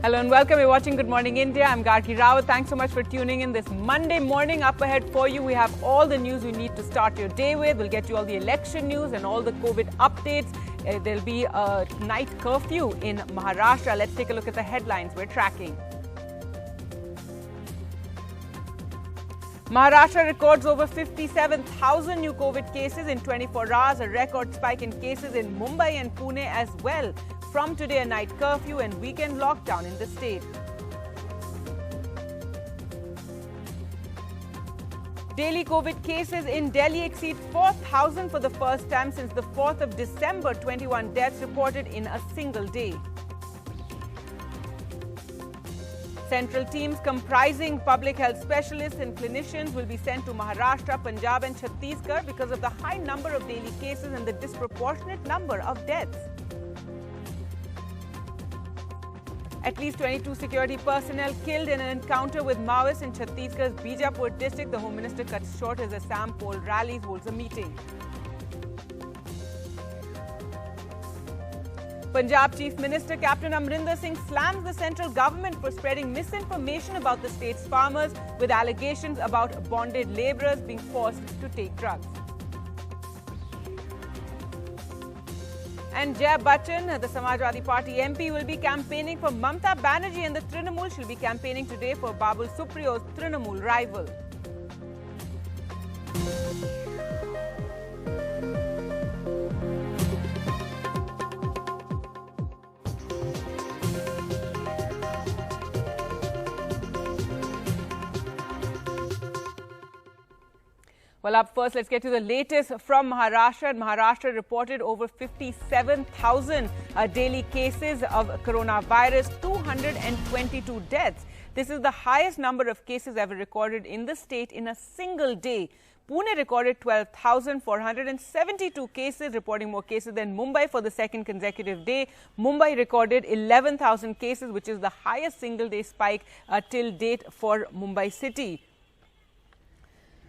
Hello and welcome. You're watching Good Morning India. I'm Gargi Rawat. Thanks so much for tuning in this Monday morning. Up ahead for you, we have all the news you need to start your day with. We'll get you all the election news and all the COVID updates. There'll be a night curfew in Maharashtra. Let's take a look at the headlines we're tracking. Maharashtra records over 57,000 new COVID cases in 24 hours, a record spike in cases in Mumbai and Pune as well. From today, a night curfew and weekend lockdown in the state. Daily COVID cases in Delhi exceed 4,000 for the first time since the 4th of December. 21 deaths reported in a single day. Central teams comprising public health specialists and clinicians will be sent to Maharashtra, Punjab and Chhattisgarh because of the high number of daily cases and the disproportionate number of deaths. At least 22 security personnel killed in an encounter with Maoists in Chhattisgarh's Bijapur district. The Home Minister cuts short his Assam poll rallies, holds a meeting. Punjab Chief Minister Captain Amrinder Singh slams the central government for spreading misinformation about the state's farmers with allegations about bonded labourers being forced to take drugs. And Jaya Bachchan, the Samajwadi Party MP, will be campaigning for Mamata Banerjee and the Trinamool. She'll be campaigning today for Babul Supriyo's Trinamool rival. Well, up first, let's get to the latest from Maharashtra. Maharashtra reported over 57,000 daily cases of coronavirus, 222 deaths. This is the highest number of cases ever recorded in the state in a single day. Pune recorded 12,472 cases, reporting more cases than Mumbai for the second consecutive day. Mumbai recorded 11,000 cases, which is the highest single-day spike till date for Mumbai city.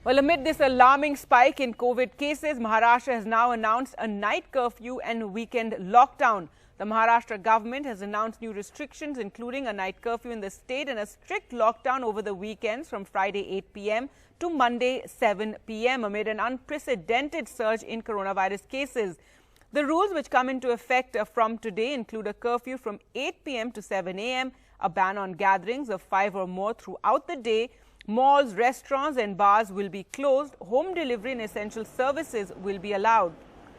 Well, amid this alarming spike in COVID cases, Maharashtra has now announced a night curfew and weekend lockdown. The Maharashtra government has announced new restrictions, including a night curfew in the state and a strict lockdown over the weekends from Friday 8 p.m. to Monday 7 p.m. amid an unprecedented surge in coronavirus cases. The rules which come into effect from today include a curfew from 8 p.m. to 7 a.m., a ban on gatherings of 5 or more throughout the day. Malls, restaurants and bars will be closed. Home delivery and essential services will be allowed.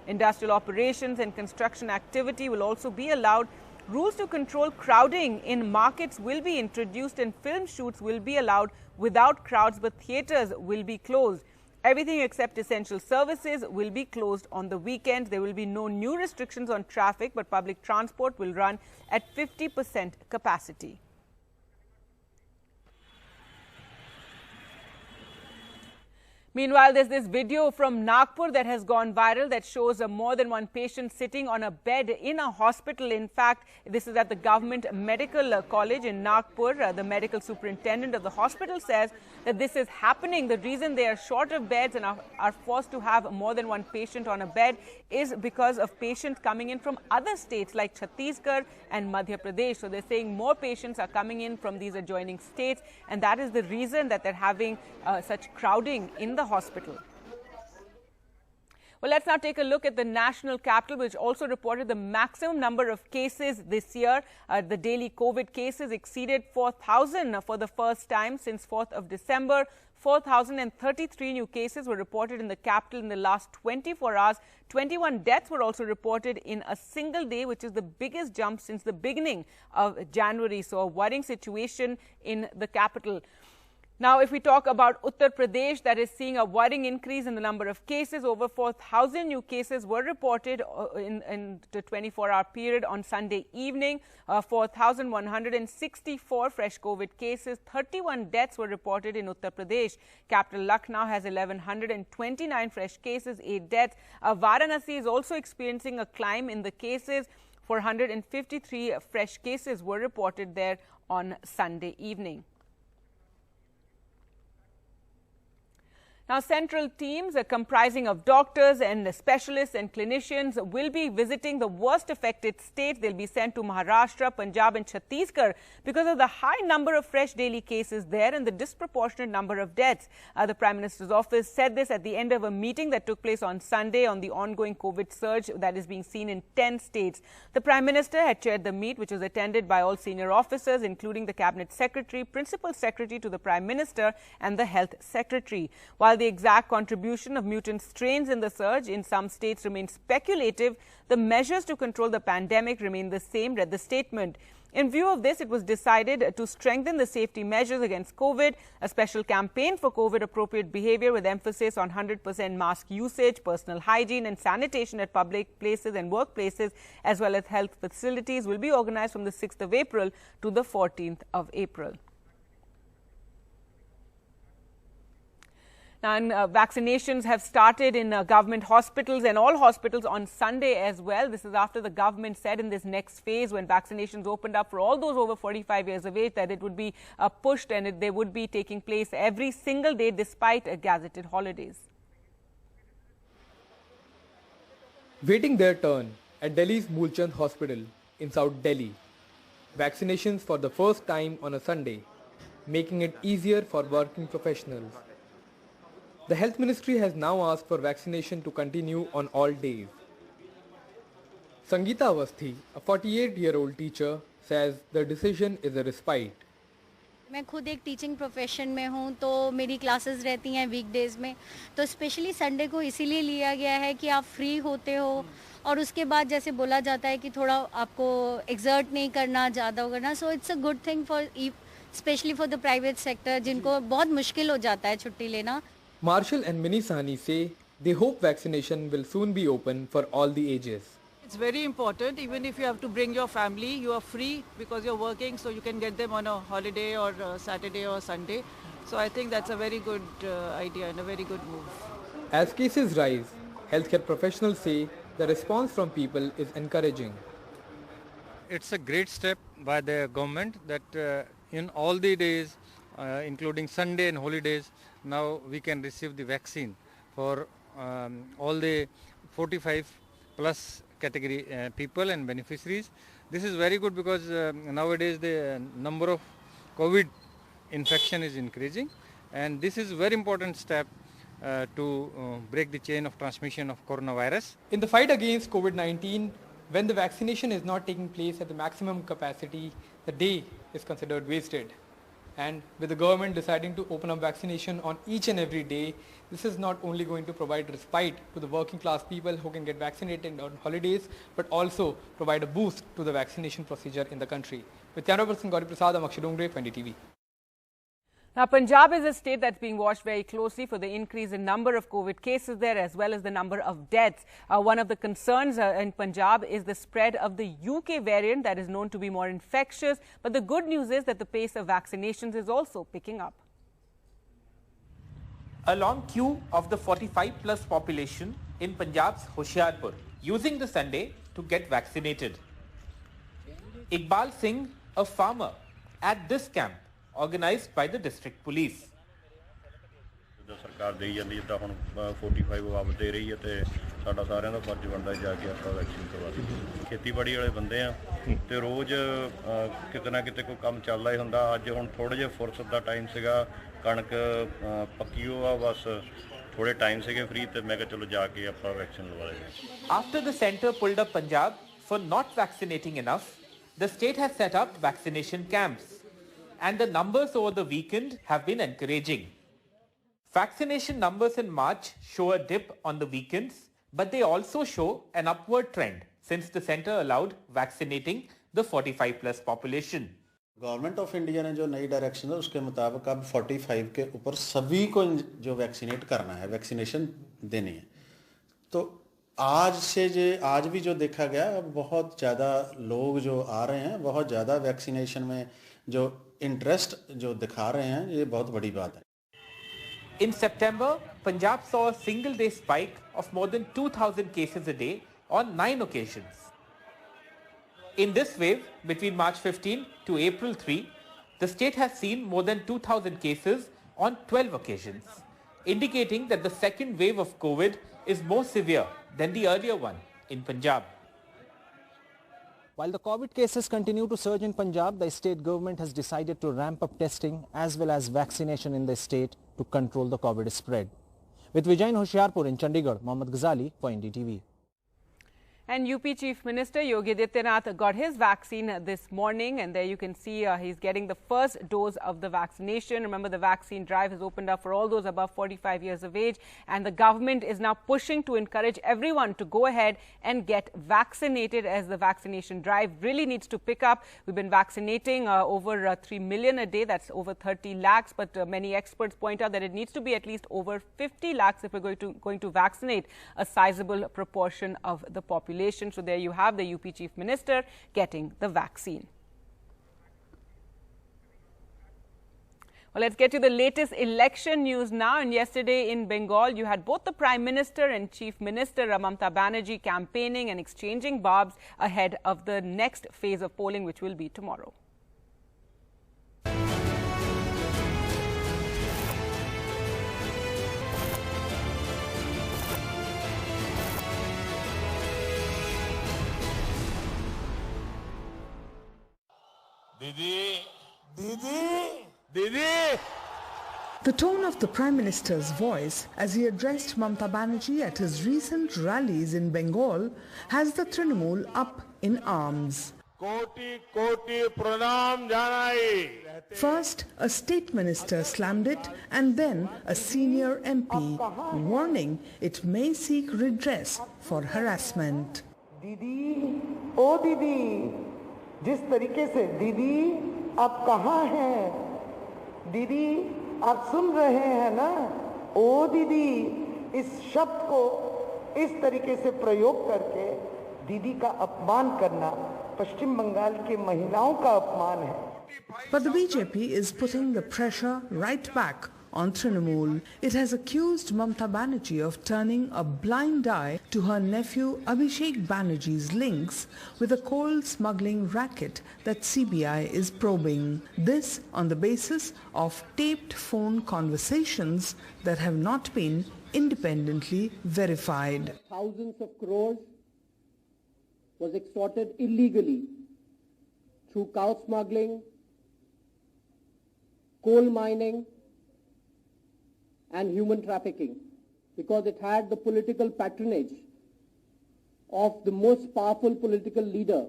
Industrial operations and construction activity will also be allowed. Rules to control crowding in markets will be introduced and film shoots will be allowed without crowds, but theatres will be closed. Everything except essential services will be closed on the weekend. There will be no new restrictions on traffic, but public transport will run at 50% capacity. Meanwhile, there's this video from Nagpur that has gone viral that shows more than one patient sitting on a bed in a hospital. In fact, this is at the Government Medical College in Nagpur. The medical superintendent of the hospital says that this is happening. The reason they are short of beds and are forced to have more than one patient on a bed is because of patients coming in from other states like Chhattisgarh and Madhya Pradesh. So they're saying more patients are coming in from these adjoining states, and that is the reason that they're having such crowding in the hospital. Well, let's now take a look at the national capital, which also reported the maximum number of cases this year. The daily COVID cases exceeded 4,000 for the first time since 4th of December. 4,033 new cases were reported in the capital in the last 24 hours. 21 deaths were also reported in a single day, which is the biggest jump since the beginning of January. So a worrying situation in the capital. Now, if we talk about Uttar Pradesh, that is seeing a worrying increase in the number of cases. Over 4,000 new cases were reported in the 24-hour period on Sunday evening. 4,164 fresh COVID cases. 31 deaths were reported in Uttar Pradesh. Capital Lucknow has 1,129 fresh cases, 8 deaths. Varanasi is also experiencing a climb in the cases. 453 fresh cases were reported there on Sunday evening. Now, central teams comprising of doctors and specialists and clinicians will be visiting the worst affected states. They'll be sent to Maharashtra, Punjab and Chhattisgarh because of the high number of fresh daily cases there and the disproportionate number of deaths. The Prime Minister's office said this at the end of a meeting that took place on Sunday on the ongoing COVID surge that is being seen in 10 states. The Prime Minister had chaired the meet, which was attended by all senior officers, including the Cabinet Secretary, Principal Secretary to the Prime Minister and the Health Secretary. While the exact contribution of mutant strains in the surge in some states remains speculative, the measures to control the pandemic remain the same, read the statement. In view of this, it was decided to strengthen the safety measures against COVID, a special campaign for COVID-appropriate behavior with emphasis on 100% mask usage, personal hygiene and sanitation at public places and workplaces, as well as health facilities, will be organized from the 6th of April to the 14th of April. And vaccinations have started in government hospitals and all hospitals on Sunday as well. This is after the government said in this next phase, when vaccinations opened up for all those over 45 years of age, that it would be pushed and they would be taking place every single day despite gazetted holidays. Waiting their turn at Delhi's Moolchand Hospital in South Delhi. Vaccinations for the first time on a Sunday, making it easier for working professionals. The Health Ministry has now asked for vaccination to continue on all days. Sangeeta Awasthi, a 48-year-old teacher, says the decision is a respite. मैं खुद एक teaching profession में हूँ, तो मेरी classes रहती हैं weekdays में, तो स्पेशली संडे को इसीलिए लिया गया है कि आप फ्री होते हो और उसके बाद जैसे बोला जाता है कि थोड़ा आपको एक्सर्ट नहीं करना, ज़्यादा करना, so it's a good thing for specially for the private sector जिनको बहुत मुश्किल हो जाता है छुट्टी लेना. Marshall and Minnie Sahni say they hope vaccination will soon be open for all the ages. It's very important. Even if you have to bring your family, you are free because you're working, so you can get them on a holiday or Saturday or Sunday. So I think that's a very good idea and a very good move. As cases rise, healthcare professionals say the response from people is encouraging. It's a great step by the government that in all the days, including Sunday and holidays, now we can receive the vaccine for all the 45 plus category people and beneficiaries. This is very good because nowadays the number of COVID infection is increasing, and this is a very important step to break the chain of transmission of coronavirus. In the fight against COVID-19, when the vaccination is not taking place at the maximum capacity, the day is considered wasted. And with the government deciding to open up vaccination on each and every day, this is not only going to provide respite to the working class people who can get vaccinated on holidays, but also provide a boost to the vaccination procedure in the country. With camera person Gauri Prasad, I'm Akshay Dongre, 20TV. Now, Punjab is a state that's being watched very closely for the increase in number of COVID cases there as well as the number of deaths. One of the concerns in Punjab is the spread of the UK variant that is known to be more infectious. But the good news is that the pace of vaccinations is also picking up. A long queue of the 45 plus population in Punjab's Hoshiarpur using the Sunday to get vaccinated. Iqbal Singh, a farmer, at this camp organized by the district police. ਸਰਕਾਰ ਦੇਈ ਜਾਂਦੀ ਜਿੱਦਾਂ ਹੁਣ 45 ਵਾਪ ਦੇ ਰਹੀ ਹੈ ਤੇ ਸਾਡਾ ਸਾਰਿਆਂ ਦਾ ਫਰਜ਼ ਬਣਦਾ ਜਾ ਕੇ ਆਪਾਂ ਵੈਕਸੀਨ ਕਰਵਾ ਦਈਏ. ਖੇਤੀਬਾੜੀ ਵਾਲੇ ਬੰਦੇ ਆ ਤੇ ਰੋਜ਼ ਕਿਤੇ ਨਾ ਕਿਤੇ ਕੋਈ ਕੰਮ ਚੱਲਦਾ ਹੀ ਹੁੰਦਾ. ਅੱਜ ਹੁਣ ਥੋੜੇ ਜਿਹਾ ਫੁਰਸਤ ਦਾ ਟਾਈਮ ਸੀਗਾ, ਕਣਕ ਪੱਕੀ ਹੋ ਆ, ਬਸ ਥੋੜੇ ਟਾਈਮ ਸੀਗੇ ਫ੍ਰੀ ਤੇ ਮੈਂ ਕਿਹਾ ਚਲੋ ਜਾ ਕੇ ਆਪਾਂ ਵੈਕਸੀਨ ਲਵਾ ਲਈਏ. After the centre pulled up Punjab for not vaccinating enough, the state has set up vaccination camps. And the numbers over the weekend have been encouraging. Vaccination numbers in March show a dip on the weekends, but they also show an upward trend since the centre allowed vaccinating the 45 plus population. Government of India ने जो नई direction है उसके मुताबिक अब 45 के ऊपर सभी को जो वैक्सीनेट करना है, वैक्सीनेशन देनी है. तो आज भी जो देखा गया बहुत ज़्यादा लोग जो आ रहे हैं, बहुत ज़्यादा वैक्सीनेशन में जो इंटरेस्ट जो दिखा रहे हैं, ये बहुत बड़ी बात है. In September, Punjab saw a single day spike of more than 2,000 cases a day on 9 occasions. In this wave, between March 15 to April 3, the state has seen more than 2,000 cases on 12 occasions. indicating that the second wave of COVID is more severe than the earlier one in Punjab. While the COVID cases continue to surge in Punjab, the state government has decided to ramp up testing as well as vaccination in the state to control the COVID spread. With Vijay in Hoshiarpur in Chandigarh, Mohammad Ghazali for NDTV. And UP Chief Minister Yogi Adityanath got his vaccine this morning, and there you can see he's getting the first dose of the vaccination. Remember, the vaccine drive has opened up for all those above 45 years of age, and the government is now pushing to encourage everyone to go ahead and get vaccinated, as the vaccination drive really needs to pick up. We've been vaccinating over 3 million a day. That's over 30 lakhs, but many experts point out that it needs to be at least over 50 lakhs if we're going to vaccinate a sizable proportion of the population. So there you have the UP Chief Minister getting the vaccine. Well, let's get to the latest election news now. And yesterday in Bengal, you had both the Prime Minister and Chief Minister Mamata Banerjee campaigning and exchanging barbs ahead of the next phase of polling, which will be tomorrow. Didi, Didi, Didi. The tone of the Prime Minister's voice as he addressed Mamata Banerjee at his recent rallies in Bengal has the Trinamool up in arms. Koti koti pranam janai. First, a state minister slammed it, and then a senior MP, warning it may seek redress for harassment. Didi, oh Didi, जिस तरीके से दीदी आप कहाँ हैं? दीदी आप सुन रहे हैं ना? ओ दीदी, इस शब्द को इस तरीके से प्रयोग करके दीदी का अपमान करना पश्चिम बंगाल की महिलाओं का अपमान है. But the BJP is putting the pressure right back on Trinamool. It has accused Mamata Banerjee of turning a blind eye to her nephew Abhishek Banerjee's links with a coal smuggling racket that CBI is probing. This on the basis of taped phone conversations that have not been independently verified. Thousands of crores was extorted illegally through cow smuggling, coal mining, and human trafficking, because it had the political patronage of the most powerful political leader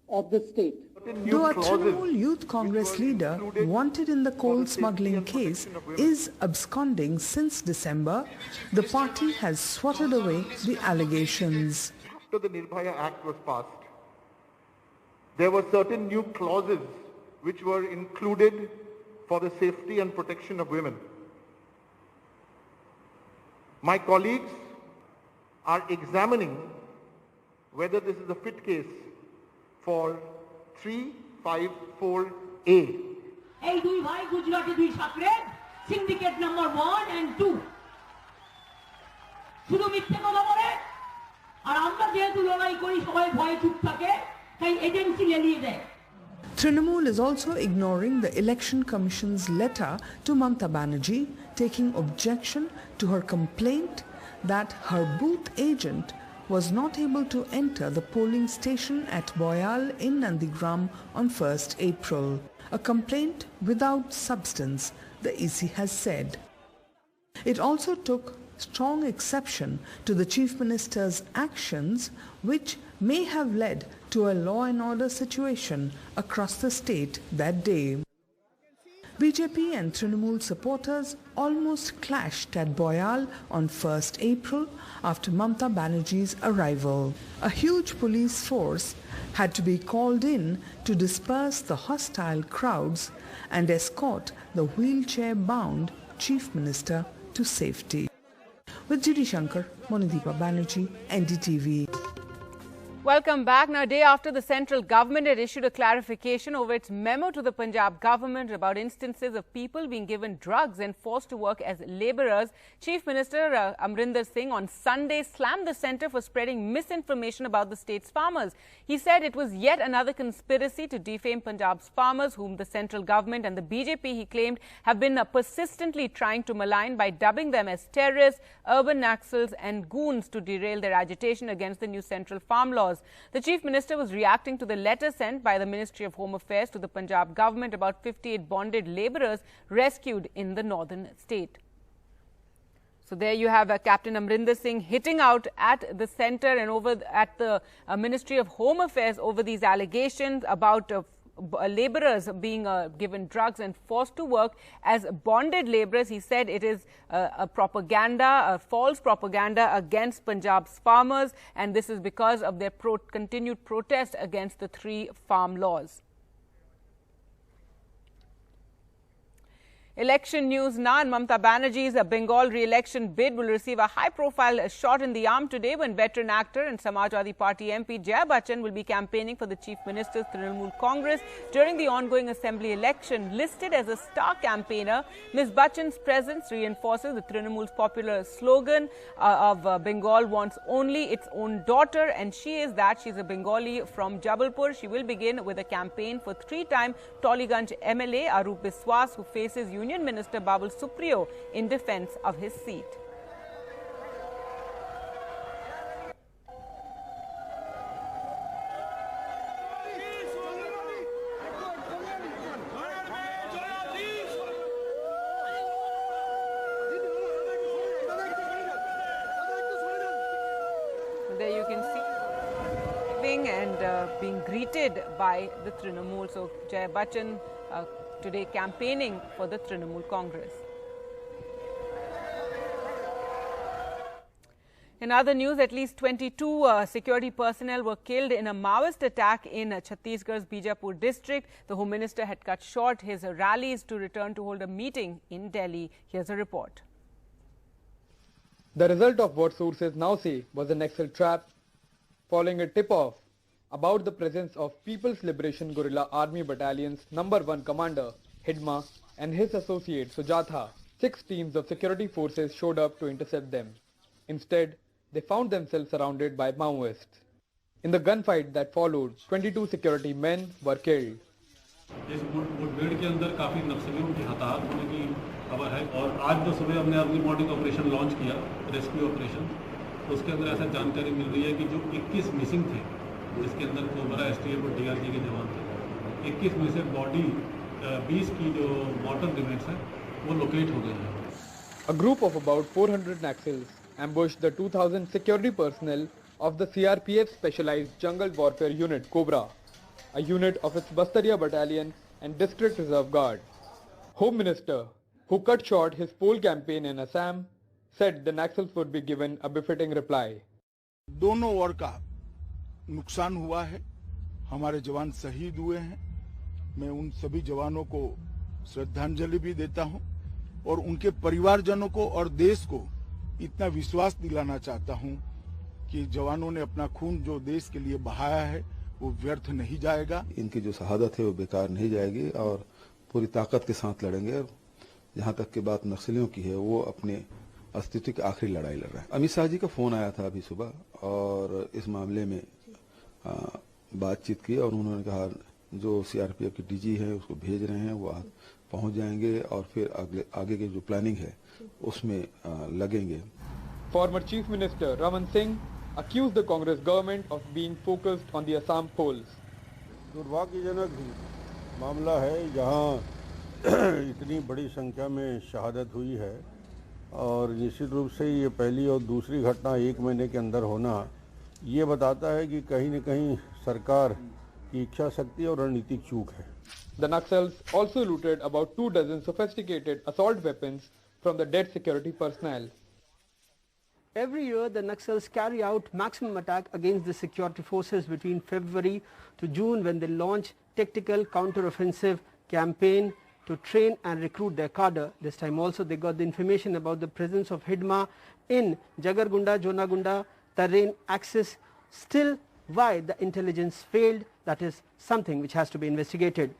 of the state. Though a Trinamool Youth Congress leader wanted in the coal smuggling case is absconding since December, the party has swatted away the allegations. After the Nirbhaya Act was passed, there were certain new clauses which were included for the safety and protection of women. My colleagues are examining whether this is a fit case for 354A. এই দুই ভাই গুজরাটে দুই সাকরেদ syndicate number 1 and 2 শুধু মিথ্যে কথা বলে আর আমরা যেহেতু লড়াই করি সবাই ভয়ে চুপ থাকে তাই এজেন্সি লেলিয়ে দেয়. Trinamool is also ignoring the Election Commission's letter to Mamata Banerjee, taking objection to her complaint that her booth agent was not able to enter the polling station at Boyal in Nandigram on 1st April. A complaint without substance, the EC has said. It also took strong exception to the Chief Minister's actions, which may have led to a law and order situation across the state that day. BJP and Trinamool supporters almost clashed at Boyal on 1st April after Mamata Banerjee's arrival. A huge police force had to be called in to disperse the hostile crowds and escort the wheelchair-bound Chief Minister to safety. With G.D. Shankar, Monideepa Banerjee, NDTV. Welcome back. Now, a day after the central government had issued a clarification over its memo to the Punjab government about instances of people being given drugs and forced to work as labourers, Chief Minister Amrinder Singh on Sunday slammed the centre for spreading misinformation about the state's farmers. He said it was yet another conspiracy to defame Punjab's farmers, whom the central government and the BJP, he claimed, have been persistently trying to malign by dubbing them as terrorists, urban Naxals and goons to derail their agitation against the new central farm laws. The Chief Minister was reacting to the letter sent by the Ministry of Home Affairs to the Punjab government about 58 bonded labourers rescued in the northern state. So there you have Captain Amrinder Singh hitting out at the centre and over at the Ministry of Home Affairs over these allegations about labourers being given drugs and forced to work as bonded labourers. He said it is a false propaganda against Punjab's farmers, and this is because of their continued protest against the 3 farm laws. Election news now, and Mamata Banerjee's Bengal re-election bid will receive a high-profile shot in the arm today when veteran actor and Samajwadi Party MP Jaya Bachchan will be campaigning for the Chief Minister's Trinamool Congress during the ongoing assembly election. Listed as a star campaigner, Ms. Bachchan's presence reinforces the Trinamool's popular slogan of Bengal wants only its own daughter, and she is that. She's a Bengali from Jabalpur. She will begin with a campaign for 3-time Toliganj MLA Arup Biswas, who faces Union Minister Babul Supriyo in defence of his seat. There you can see and being greeted by the Trinamool. So Jaya Bachchan today campaigning for the Trinamool Congress. In other news, at least 22 security personnel were killed in a Maoist attack in Chhattisgarh's Bijapur district. The Home Minister had cut short his rallies to return to hold a meeting in Delhi. Here's a report. The result of what sources now say was an Naxal trap following a tip-off about the presence of People's Liberation Guerrilla Army Battalion's No. 1 commander, Hidma, and his associate, Sujatha. 6 teams of security forces showed up to intercept them. Instead, they found themselves surrounded by Maoists. In the gunfight that followed, 22 security men were killed. इस मुठभेड़ के अंदर काफ़ी नक्सलियों की हताहत होने की खबर है और आज जो सुबह हमने अर्ली मॉर्निंग ऑपरेशन लॉन्च किया, रेस्क्यू ऑपरेशन, तो उसके अंदर ऐसा जानकारी मिल रही है कि जो 21 मिसिंग थे, जिसके अंदर कोबरा एसटीएफ और डीआरजी के जवान थे, 21 में से बॉडी 20 की जो मॉर्टर रिमेन्स हैं वो लोकेट हो गई है. A group of about 400 Naxals ambushed the 2,000 security personnel of the CRPF Specialized Jungle Warfare Unit, Cobra, a unit of its Bastaria Battalion and District Reserve Guard. Home Minister, who cut short his poll campaign in Assam, said the Naxals would be given a befitting reply. दोनों ओर का नुकसान हुआ है, हमारे जवान शहीद हुए हैं. मैं उन सभी जवानों को श्रद्धांजलि भी देता हूं और उनके परिवारजनों को और देश को इतना विश्वास दिलाना चाहता हूं कि जवानों ने अपना खून जो देश के लिए बहाया है वो व्यर्थ नहीं जाएगा. इनकी जो शहादत है वो बेकार नहीं जाएगी और पूरी ताकत के साथ लड़ेंगे. जहां तक की बात नक्सलियों की है, वो अपने अस्तित्व की आखिरी लड़ाई लड़ रहे हैं. अमित शाह जी का फोन आया था अभी सुबह और इस मामले में बातचीत की और उन्होंने कहा जो सीआरपीएफ की डीजी है उसको भेज रहे हैं, वो पहुंच जाएंगे और फिर आगे की जो प्लानिंग है उसमें लगेंगे. Former Chief Minister Raman Singh accused the Congress government of being focused on the Assam polls. दुर्भाग्यजनक मामला है जहां इतनी बड़ी संख्या में शहादत हुई है और निश्चित रूप से ये पहली और दूसरी घटना 1 महीने के अंदर होना ये बताता है कि कहीं न कहीं सरकार की इच्छा शक्ति और रणनीतिक चूक है. The Naxals also looted about 24 sophisticated assault weapons from the dead security personnel. Every year, the Naxals carry out maximum attack against the security forces between February to June when they launch tactical counter-offensive campaign to train and recruit their cadre. This time also they got the information about the presence of Hidma in Jagargunda, Jonagunda terrain axis. Still why the intelligence failed, that is something which has to be investigated.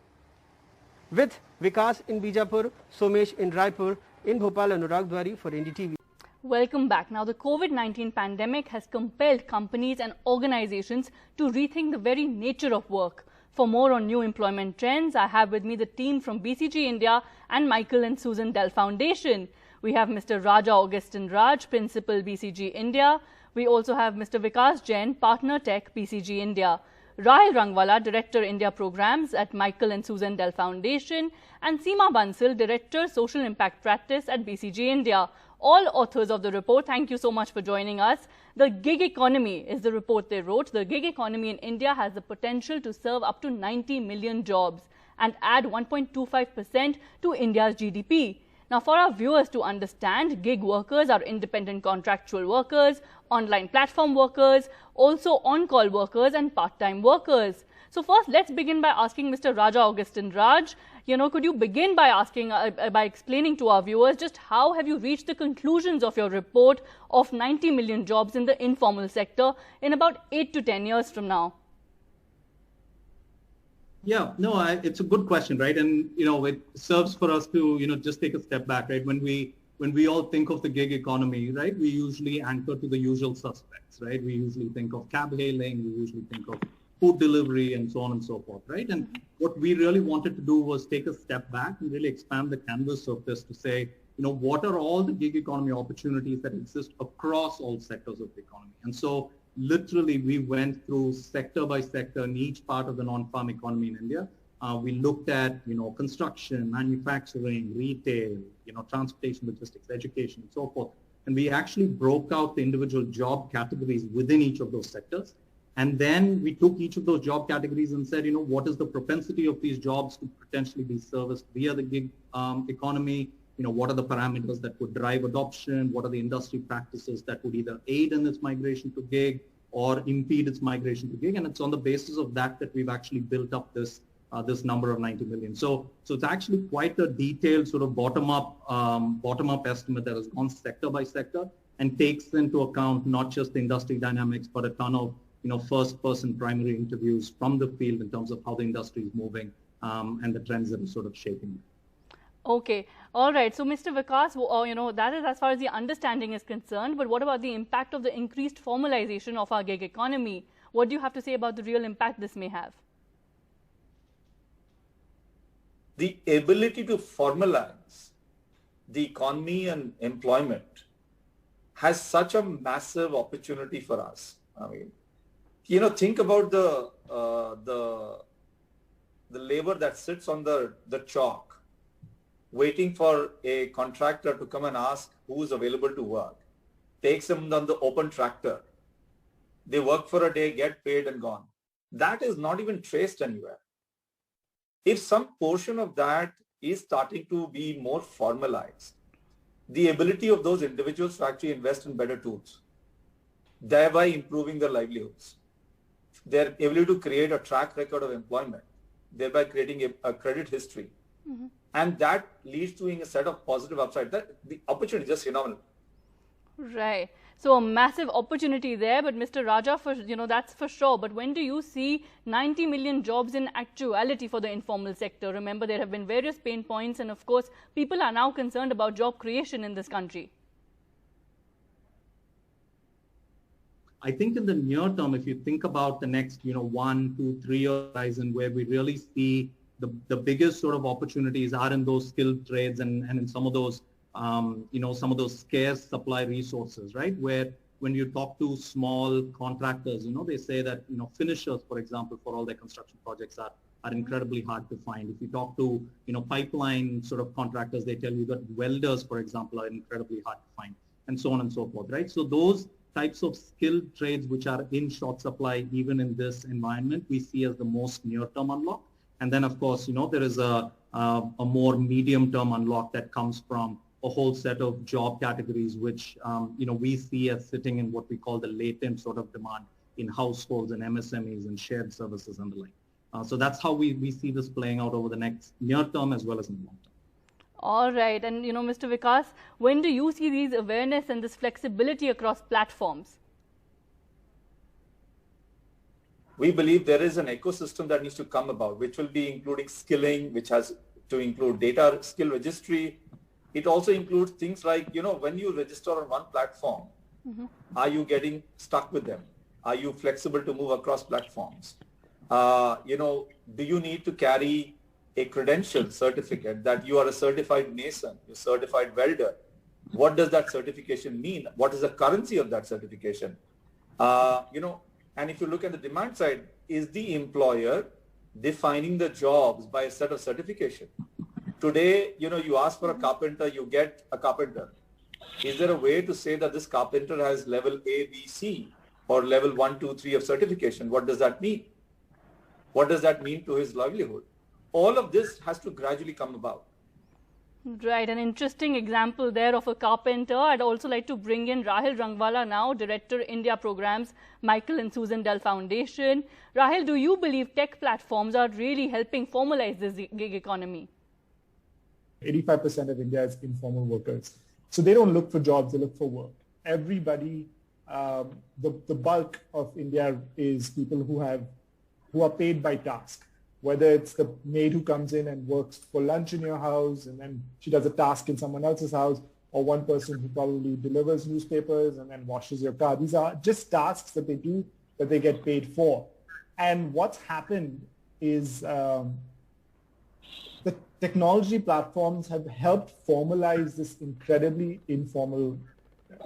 With Vikas in Bijapur, Somesh in Raipur, in Bhopal, Anurag Dwari for NDTV. Welcome back. Now, the COVID-19 pandemic has compelled companies and organizations to rethink the very nature of work. For more on new employment trends, I have with me the team from BCG India and Michael and Susan Dell Foundation. We have Mr. Raja Augustin Raj, Principal BCG India. We also have Mr. Vikas Jain, Partner Tech BCG India. Rahil Rangwala, Director India Programs at Michael and Susan Dell Foundation, and Seema Bansal, Director Social Impact Practice at BCG India. All authors of the report, thank you so much for joining us. The gig economy is the report they wrote. The gig economy in India has the potential to serve up to 90 million jobs and add 1.25% to India's GDP. Now, for our viewers to understand, gig workers are independent contractual workers, online platform workers, also on-call workers and part-time workers. So first, let's begin by asking Mr. Raja Augustin Raj, could you begin by asking, by explaining to our viewers just how have you reached the conclusions of your report of 90 million jobs in the informal sector in about 8 to 10 years from now? Yeah, no, it's a good question, right? And, it serves for us to, just take a step back, right? When we all think of the gig economy, right, we usually anchor to the usual suspects, right? We usually think of cab hailing, we usually think of food delivery and so on and so forth, right? And what we really wanted to do was take a step back and really expand the canvas of this to say, what are all the gig economy opportunities that exist across all sectors of the economy? And so literally we went through sector by sector in each part of the non-farm economy in India. We looked at, construction, manufacturing, retail, transportation, logistics, education, and so forth. And we actually broke out the individual job categories within each of those sectors. And then we took each of those job categories and said, what is the propensity of these jobs to potentially be serviced via the gig economy? What are the parameters that would drive adoption? What are the industry practices that would either aid in its migration to gig or impede its migration to gig? And it's on the basis of that we've actually built up this number of 90 million. So it's actually quite a detailed sort of bottom-up estimate that has gone sector by sector and takes into account not just the industry dynamics, but a ton of first-person primary interviews from the field in terms of how the industry is moving and the trends that are sort of shaping it. Okay. All right. So, Mr. Vikas, that is as far as the understanding is concerned. But what about the impact of the increased formalization of our gig economy? What do you have to say about the real impact this may have? The ability to formalize the economy and employment has such a massive opportunity for us. I mean, think about the labor that sits on the chalk, waiting for a contractor to come and ask who is available to work, takes them on the open tractor. They work for a day, get paid and gone. That is not even traced anywhere. If some portion of that is starting to be more formalized, the ability of those individuals to actually invest in better tools, thereby improving their livelihoods, their ability to create a track record of employment, thereby creating a credit history. Mm-hmm. And that leads to a set of positive upside. That the opportunity is just phenomenal. Right. So a massive opportunity there, but Mr. Raja, that's for sure. But when do you see 90 million jobs in actuality for the informal sector? Remember, there have been various pain points, and of course, people are now concerned about job creation in this country. I think in the near term, if you think about the next, 1, 2, 3 year horizon, where we really see the biggest sort of opportunities are in those skilled trades and in some of those, some of those scarce supply resources, right? Where when you talk to small contractors, they say that, finishers, for example, for all their construction projects are incredibly hard to find. If you talk to, pipeline sort of contractors, they tell you that welders, for example, are incredibly hard to find, and so on and so forth, right? So those types of skilled trades which are in short supply, even in this environment, we see as the most near-term unlock. And then, of course, there is a more medium-term unlock that comes from a whole set of job categories, which, we see as sitting in what we call the latent sort of demand in households and MSMEs and shared services and the like. So that's how we see this playing out over the next near term as well as in the long term. All right. And, Mr. Vikas, when do you see these awareness and this flexibility across platforms? we believe there is an ecosystem that needs to come about, which will be including skilling, which has to include data skill registry. It also includes things like, when you register on one platform, are you getting stuck with them? Are you flexible to move across platforms? Do you need to carry a credential certificate that you are a certified mason, a certified welder? What does that certification mean? What is the currency of that certification? And if you look at the demand side, is the employer defining the jobs by a set of certification? Today, you ask for a carpenter, you get a carpenter. Is there a way to say that this carpenter has level A, B, C or level 1, 2, 3 of certification? What does that mean? What does that mean to his livelihood? All of this has to gradually come about. Right, an interesting example there of a carpenter. I'd also like to bring in Rahil Rangwala now, Director India Programs, Michael and Susan Dell Foundation. Rahil, do you believe tech platforms are really helping formalize this gig economy? 85% of India is informal workers. So they don't look for jobs, they look for work. Everybody, the bulk of India is people who are paid by task. Whether it's the maid who comes in and works for lunch in your house and then she does a task in someone else's house, or one person who probably delivers newspapers and then washes your car. These are just tasks that they do that they get paid for. And what's happened is the technology platforms have helped formalize this incredibly informal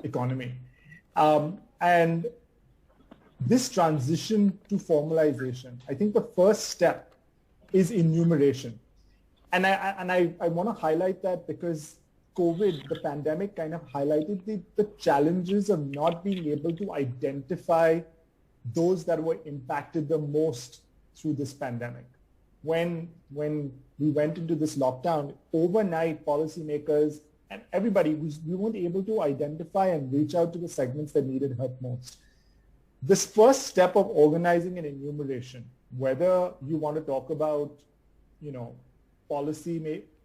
economy. And this transition to formalization, I think the first step is enumeration. And I want to highlight that because COVID, the pandemic, kind of highlighted the challenges of not being able to identify those that were impacted the most through this pandemic. When we went into this lockdown, overnight policymakers and everybody, we weren't able to identify and reach out to the segments that needed help most. This first step of organizing an enumeration, whether you want to talk about,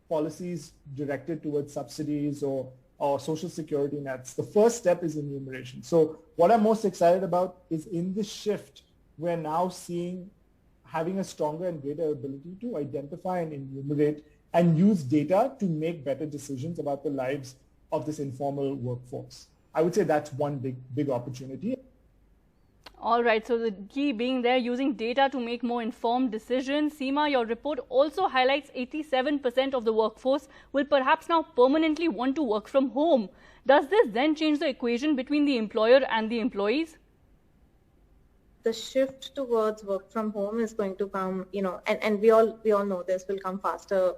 policies directed towards subsidies or social security nets, the first step is enumeration. So what I'm most excited about is in this shift, we're now having a stronger and greater ability to identify and enumerate and use data to make better decisions about the lives of this informal workforce. I would say that's one big opportunity. All right, so the key being there, using data to make more informed decisions. Seema, your report also highlights 87% of the workforce will perhaps now permanently want to work from home. Does this then change the equation between the employer and the employees? The shift towards work from home is going to come, and we all know this will come faster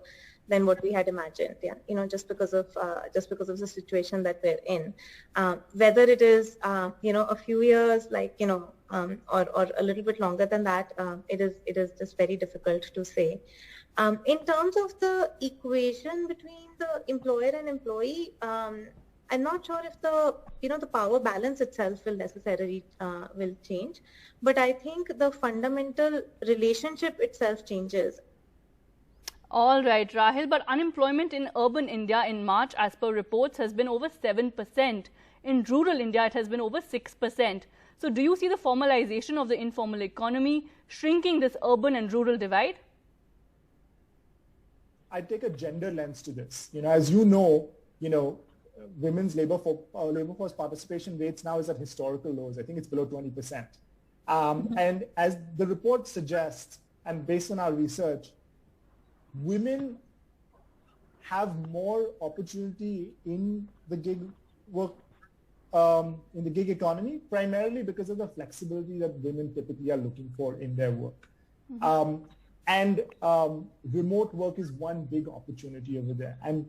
than what we had imagined. Yeah, just because of the situation that we're in. Whether it is a few years, or a little bit longer than that, it is just very difficult to say. In terms of the equation between the employer and employee, I'm not sure if the power balance itself will necessarily will change, but I think the fundamental relationship itself changes. All right, Rahil, but unemployment in urban India in March, as per reports, has been over 7%. In rural India, it has been over 6%. So do you see the formalization of the informal economy shrinking this urban and rural divide? I take a gender lens to this. As you know, women's labor force participation rates now is at historical lows. I think it's below 20%. And as the report suggests, and based on our research, women have more opportunity in the gig economy, primarily because of the flexibility that women typically are looking for in their work. And remote work is one big opportunity over there. And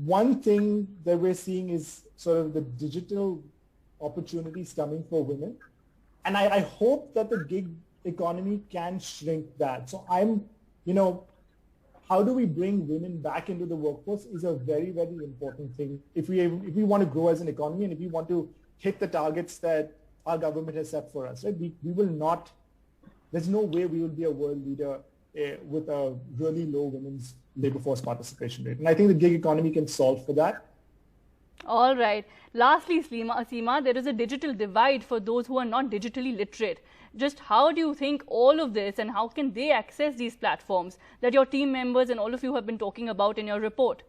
one thing that we're seeing is sort of the digital opportunities coming for women. And I hope that the gig economy can shrink that. So how do we bring women back into the workforce is a very, very important thing if we want to grow as an economy and if we want to hit the targets that our government has set for us. Right? We will not, there's no way we will be a world leader with a really low women's labor force participation rate. And I think the gig economy can solve for that. All right. Lastly, Seema, there is a digital divide for those who are not digitally literate. Just how do you think all of this and how can they access these platforms that your team members and all of you have been talking about in your report?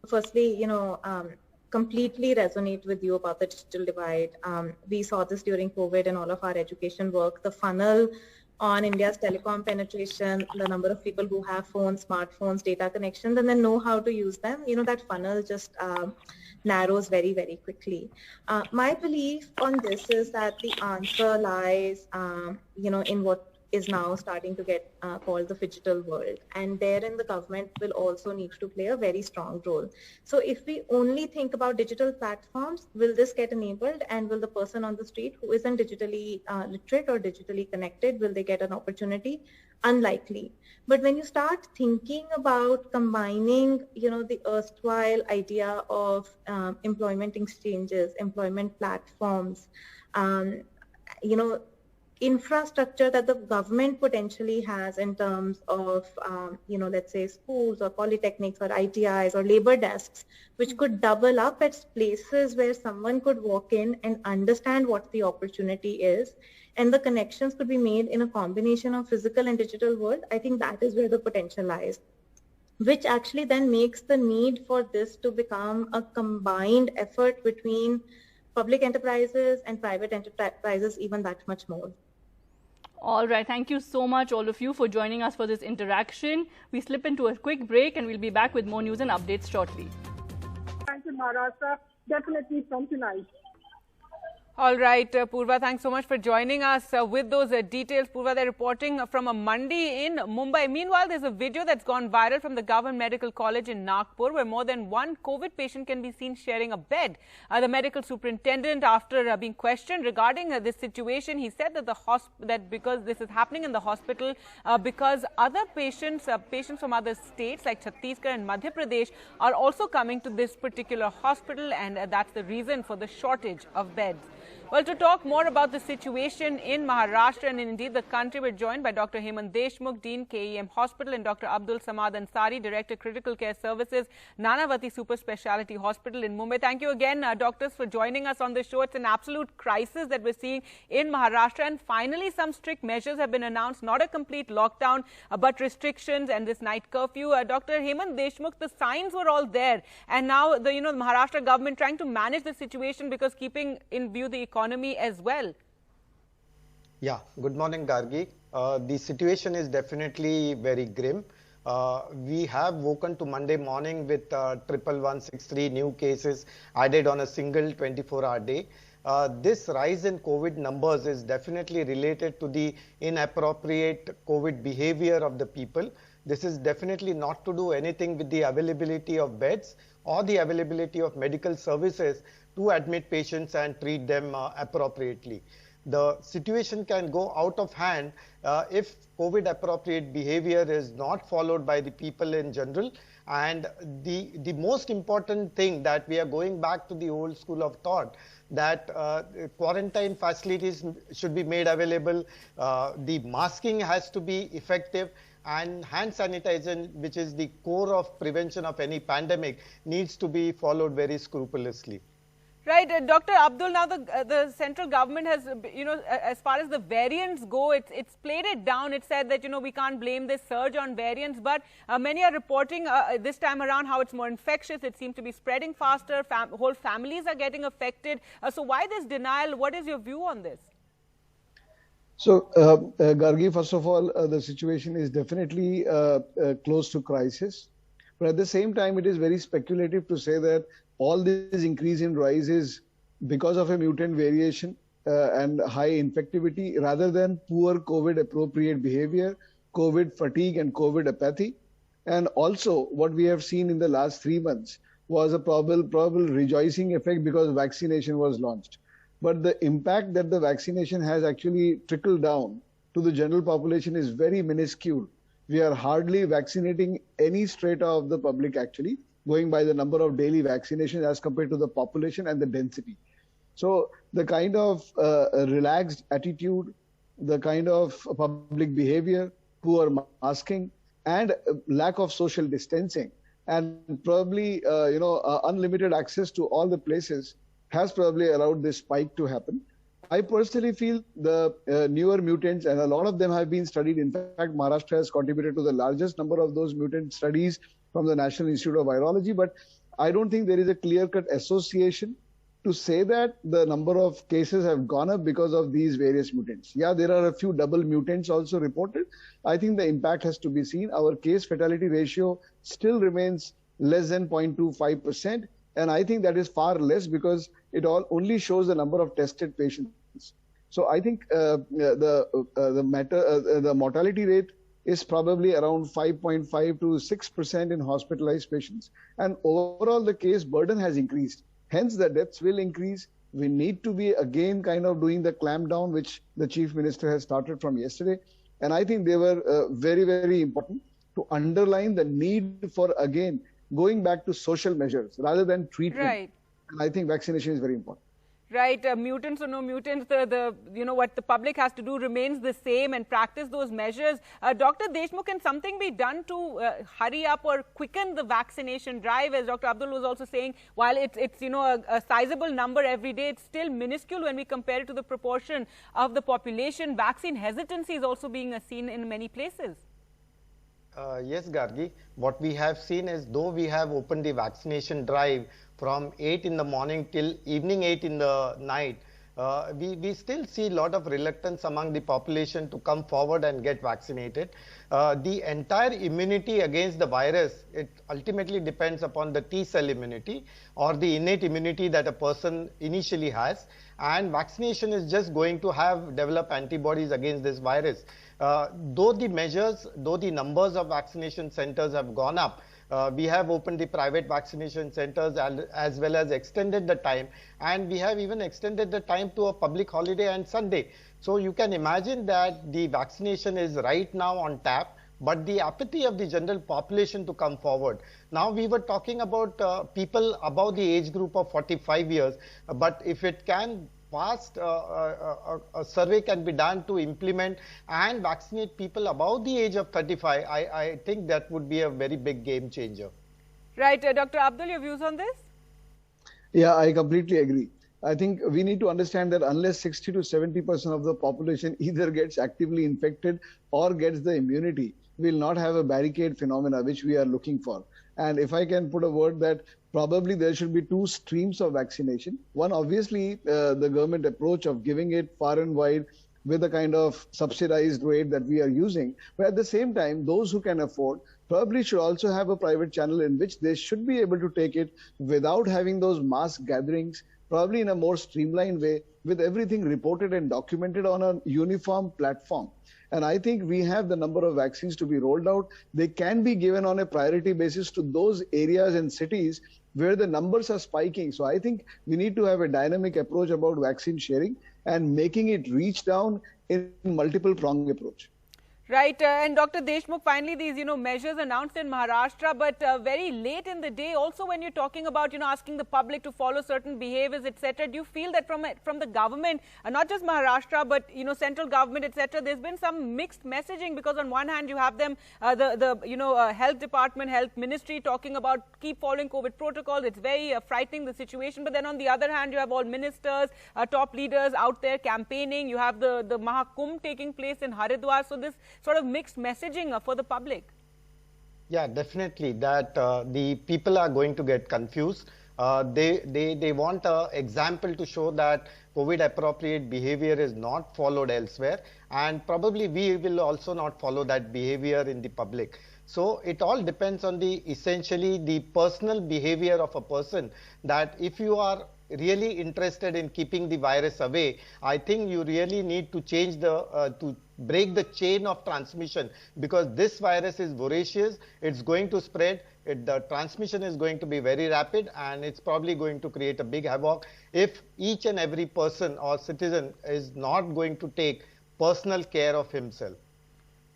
Firstly, completely resonate with you about the digital divide. We saw this during COVID and all of our education work. The funnel on India's telecom penetration, the number of people who have phones, smartphones, data connections, and then know how to use them, that funnel just narrows very, very quickly. My belief on this is that the answer lies, in what is now starting to get called the phygital world, and therein the government will also need to play a very strong role. So if we only think about digital platforms, will this get enabled, and will the person on the street who isn't digitally literate or digitally connected, will they get an opportunity? Unlikely. But when you start thinking about combining, the erstwhile idea of employment exchanges, employment platforms, infrastructure that the government potentially has in terms of, let's say schools or polytechnics or ITIs or labor desks, which could double up at places where someone could walk in and understand what the opportunity is, and the connections could be made in a combination of physical and digital world. I think that is where the potential lies, which actually then makes the need for this to become a combined effort between public enterprises and private enterprises even that much more. All right. Thank you so much, all of you, for joining us for this interaction. We slip into a quick break and we'll be back with more news and updates shortly. Thank you, Maharashtra. Definitely from tonight. All right, Purva, thanks so much for joining us with those details. Purva, they're reporting from a mandi in Mumbai. Meanwhile, there's a video that's gone viral from the Government Medical College in Nagpur, where more than one COVID patient can be seen sharing a bed. The medical superintendent, after being questioned regarding this situation, he said that that because this is happening in the hospital, because other patients from other states like Chhattisgarh and Madhya Pradesh are also coming to this particular hospital, and that's the reason for the shortage of beds. Well, to talk more about the situation in Maharashtra and indeed the country, we're joined by Dr. Hemant Deshmukh, Dean, KEM Hospital, and Dr. Abdul Samad Ansari, Director, Critical Care Services, Nanavati Super Speciality Hospital in Mumbai. Thank you again, doctors, for joining us on the show. It's an absolute crisis that we're seeing in Maharashtra, and finally some strict measures have been announced, not a complete lockdown, but restrictions and this night curfew. Dr. Hemant Deshmukh, the signs were all there, and now the Maharashtra government trying to manage the situation because keeping in view the economy as well. Yeah, good morning, Gargi. The situation is definitely very grim. We have woken to Monday morning with 11163 new cases added on a single 24-hour day. This rise in COVID numbers is definitely related to the inappropriate COVID behavior of the people. This is definitely not to do anything with the availability of beds or the availability of medical services to admit patients and treat them appropriately. The situation can go out of hand if COVID appropriate behavior is not followed by the people in general. And the most important thing that we are going back to the old school of thought that quarantine facilities should be made available, the masking has to be effective, and hand sanitization, which is the core of prevention of any pandemic, needs to be followed very scrupulously. Right, Dr. Abdul, now the central government has, as far as the variants go, it's played it down. It said that, we can't blame this surge on variants, but many are reporting this time around how it's more infectious. It seems to be spreading faster. Whole families are getting affected. So why this denial? What is your view on this? So, Gargi, first of all, the situation is definitely close to crisis. But at the same time, it is very speculative to say that all this increase in rise is because of a mutant variation and high infectivity rather than poor COVID appropriate behavior, COVID fatigue and COVID apathy. And also what we have seen in the last 3 months was a probable rejoicing effect because vaccination was launched. But the impact that the vaccination has actually trickled down to the general population is very minuscule. We are hardly vaccinating any strata of the public actually, going by the number of daily vaccinations as compared to the population and the density. So the kind of relaxed attitude, the kind of public behavior, poor masking, and lack of social distancing and probably unlimited access to all the places has probably allowed this spike to happen. I personally feel the newer mutants, and a lot of them have been studied. In fact, Maharashtra has contributed to the largest number of those mutant studies from the National Institute of Virology, but I don't think there is a clear-cut association to say that the number of cases have gone up because of these various mutants. Yeah, there are a few double mutants also reported. I think the impact has to be seen. Our case fatality ratio still remains less than 0.25%. And I think that is far less because it only shows the number of tested patients. So I think the mortality rate is probably around 5.5 to 6% in hospitalized patients. And overall, the case burden has increased. Hence, the deaths will increase. We need to be again kind of doing the clamp down, which the Chief Minister has started from yesterday. And I think they were very, very important to underline the need for, again, going back to social measures rather than treatment. Right. And I think vaccination is very important. Right, mutants or no mutants, what the public has to do remains the same and practice those measures. Dr. Deshmukh, can something be done to hurry up or quicken the vaccination drive? As Dr. Abdul was also saying, while it's a sizable number every day, it's still minuscule when we compare it to the proportion of the population. Vaccine hesitancy is also being seen in many places. Yes, Gargi. What we have seen is, though we have opened the vaccination drive from 8 in the morning till evening 8 in the night, we still see a lot of reluctance among the population to come forward and get vaccinated. The entire immunity against the virus, it ultimately depends upon the T-cell immunity or the innate immunity that a person initially has. And vaccination is just going to develop antibodies against this virus. Though the numbers of vaccination centers have gone up, we have opened the private vaccination centers as well as extended the time, and we have even extended the time to a public holiday and Sunday. So you can imagine that the vaccination is right now on tap, but the apathy of the general population to come forward. Now we were talking about people above the age group of 45 years, but if it can a survey can be done to implement and vaccinate people above the age of 35, I think that would be a very big game changer. Right. Dr. Abdul, your views on this? Yeah, I completely agree. I think we need to understand that unless 60 to 70% of the population either gets actively infected or gets the immunity, we will not have a barricade phenomena, which we are looking for. And if I can put a word that probably there should be two streams of vaccination. One, obviously, the government approach of giving it far and wide with the kind of subsidized rate that we are using. But at the same time, those who can afford probably should also have a private channel in which they should be able to take it without having those mass gatherings, probably in a more streamlined way, with everything reported and documented on a uniform platform. And I think we have the number of vaccines to be rolled out. They can be given on a priority basis to those areas and cities where the numbers are spiking. So I think we need to have a dynamic approach about vaccine sharing and making it reach down in multiple pronged approach. Right, and Dr. Deshmukh, finally these, measures announced in Maharashtra, but very late in the day, also when you're talking about, asking the public to follow certain behaviors, etc., do you feel that from the government, not just Maharashtra, but, central government, etc., there's been some mixed messaging? Because on one hand, you have them, the health department, health ministry talking about keep following COVID protocols. It's very frightening, the situation. But then on the other hand, you have all ministers, top leaders out there campaigning. You have the Mahakumbh taking place in Haridwar. So this sort of mixed messaging for the public. Yeah, definitely that the people are going to get confused. They want an example to show that COVID appropriate behavior is not followed elsewhere, and probably we will also not follow that behavior in the public. So it all depends on essentially the personal behavior of a person, that if you are really interested in keeping the virus away, I think you really need to change to break the chain of transmission, because this virus is voracious, it's going to spread, the transmission is going to be very rapid, and it's probably going to create a big havoc if each and every person or citizen is not going to take personal care of himself.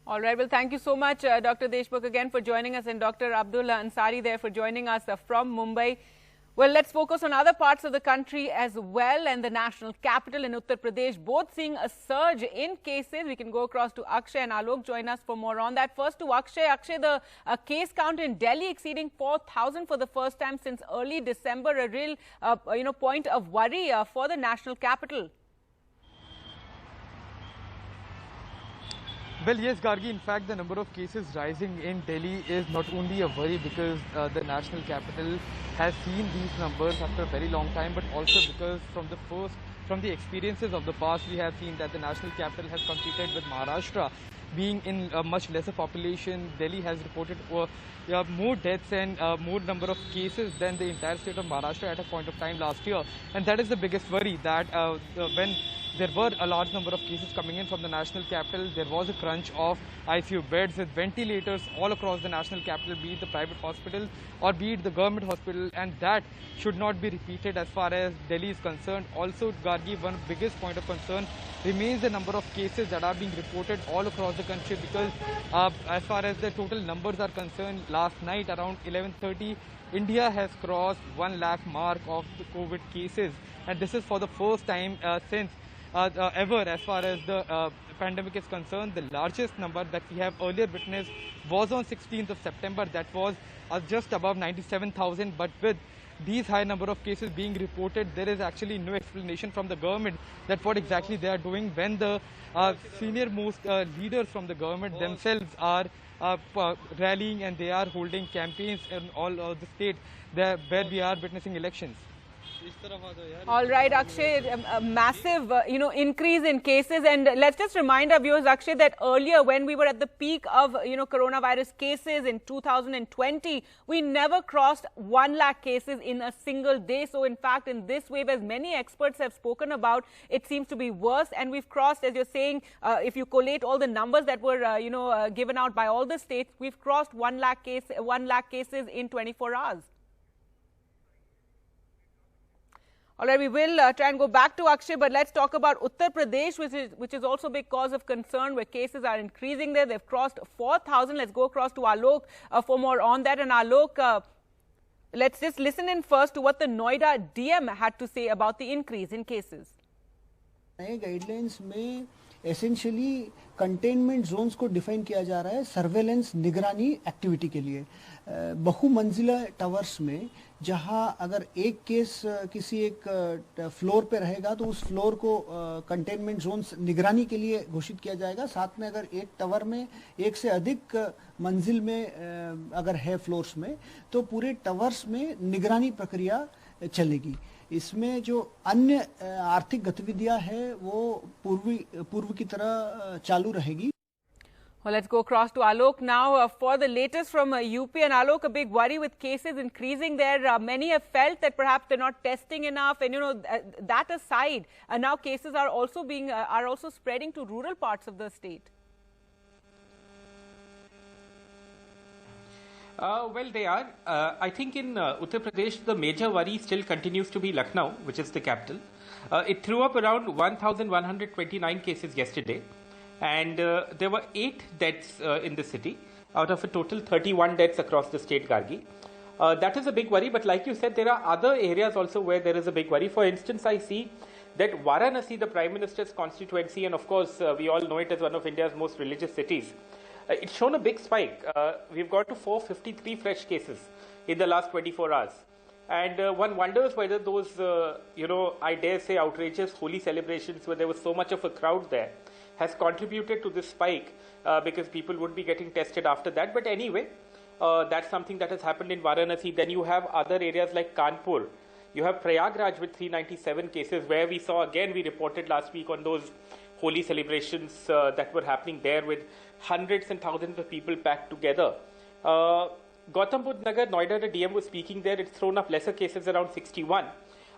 All right. Well, thank you so much, Dr. Deshmukh, again for joining us, and Dr. Abdul Ansari there for joining us from Mumbai. Well, let's focus on other parts of the country as well, and the national capital in Uttar Pradesh, both seeing a surge in cases. We can go across to Akshay and Alok join us for more on that. First to Akshay. Akshay, the case count in Delhi exceeding 4,000 for the first time since early December, a real point of worry for the national capital. Well, yes, Gargi, in fact, the number of cases rising in Delhi is not only a worry because the national capital has seen these numbers after a very long time, but also because from the experiences of the past, we have seen that the national capital has competed with Maharashtra. Being in a much lesser population, Delhi has reported more deaths and more number of cases than the entire state of Maharashtra at a point of time last year. And that is the biggest worry, that when there were a large number of cases coming in from the national capital, there was a crunch of ICU beds with ventilators all across the national capital, be it the private hospital or be it the government hospital, and that should not be repeated as far as Delhi is concerned. Also, Gargi, one biggest point of concern remains the number of cases that are being reported all across the country, because as far as the total numbers are concerned, last night around 11:30, India has crossed 1 lakh mark of the COVID cases, and this is for the first time since ever as far as the pandemic is concerned. The largest number that we have earlier witnessed was on 16th of September. That was just above 97,000. But with these high number of cases being reported, there is actually no explanation from the government that what exactly they are doing, when the senior most leaders from the government themselves are rallying and they are holding campaigns in all of the state where we are witnessing elections. All right, Akshay, a massive, increase in cases. And let's just remind our viewers, Akshay, that earlier when we were at the peak of, coronavirus cases in 2020, we never crossed 1 lakh cases in a single day. So, in fact, in this wave, as many experts have spoken about, it seems to be worse. And we've crossed, as you're saying, if you collate all the numbers that were, given out by all the states, we've crossed 1 lakh cases in 24 hours. All right, we will try and go back to Akshay, but let's talk about Uttar Pradesh, which is also a big cause of concern, where cases are increasing there. They've crossed 4,000. Let's go across to Alok for more on that. And Alok, let's just listen in first to what the Noida DM had to say about the increase in cases. Guidelines में essentially containment zones को define किया जा रहा है surveillance निगरानी activity के लिए। बहुमंजिला टावर्स में जहां अगर एक केस किसी एक फ्लोर पे रहेगा तो उस फ्लोर को कंटेनमेंट जोन्स निगरानी के लिए घोषित किया जाएगा। साथ में अगर एक टावर में एक से अधिक मंजिल में अगर है फ्लोर्स में तो पूरे टावर्स में निगरानी प्रक्रिया चलेगी। इसमें जो अन्य आर्थिक गतिविधियां है वो पूर्व की तरह चालू रहेगी। Well, let's go across to Alok now for the latest from UP. And Alok, a big worry with cases increasing there. Many have felt that perhaps they're not testing enough, and that aside, now cases are also spreading to rural parts of the state. Well, they are. I think in Uttar Pradesh, the major worry still continues to be Lucknow, which is the capital. It threw up around 1,129 cases yesterday, and there were 8 deaths in the city out of a total 31 deaths across the state, Gargi. That is a big worry, but like you said, there are other areas also where there is a big worry. For instance, I see that Varanasi, the Prime Minister's constituency, and of course, we all know it as one of India's most religious cities, it's shown a big spike. We've got to 453 fresh cases in the last 24 hours. And one wonders whether those, I dare say outrageous holy celebrations where there was so much of a crowd there has contributed to this spike because people would be getting tested after that. But anyway, that's something that has happened in Varanasi. Then you have other areas like Kanpur. You have Prayagraj with 397 cases where we saw, again, we reported last week on those holy celebrations that were happening there with hundreds and thousands of people packed together. Gautam Budh Nagar, Noida, the DM was speaking there. It's thrown up lesser cases around 61.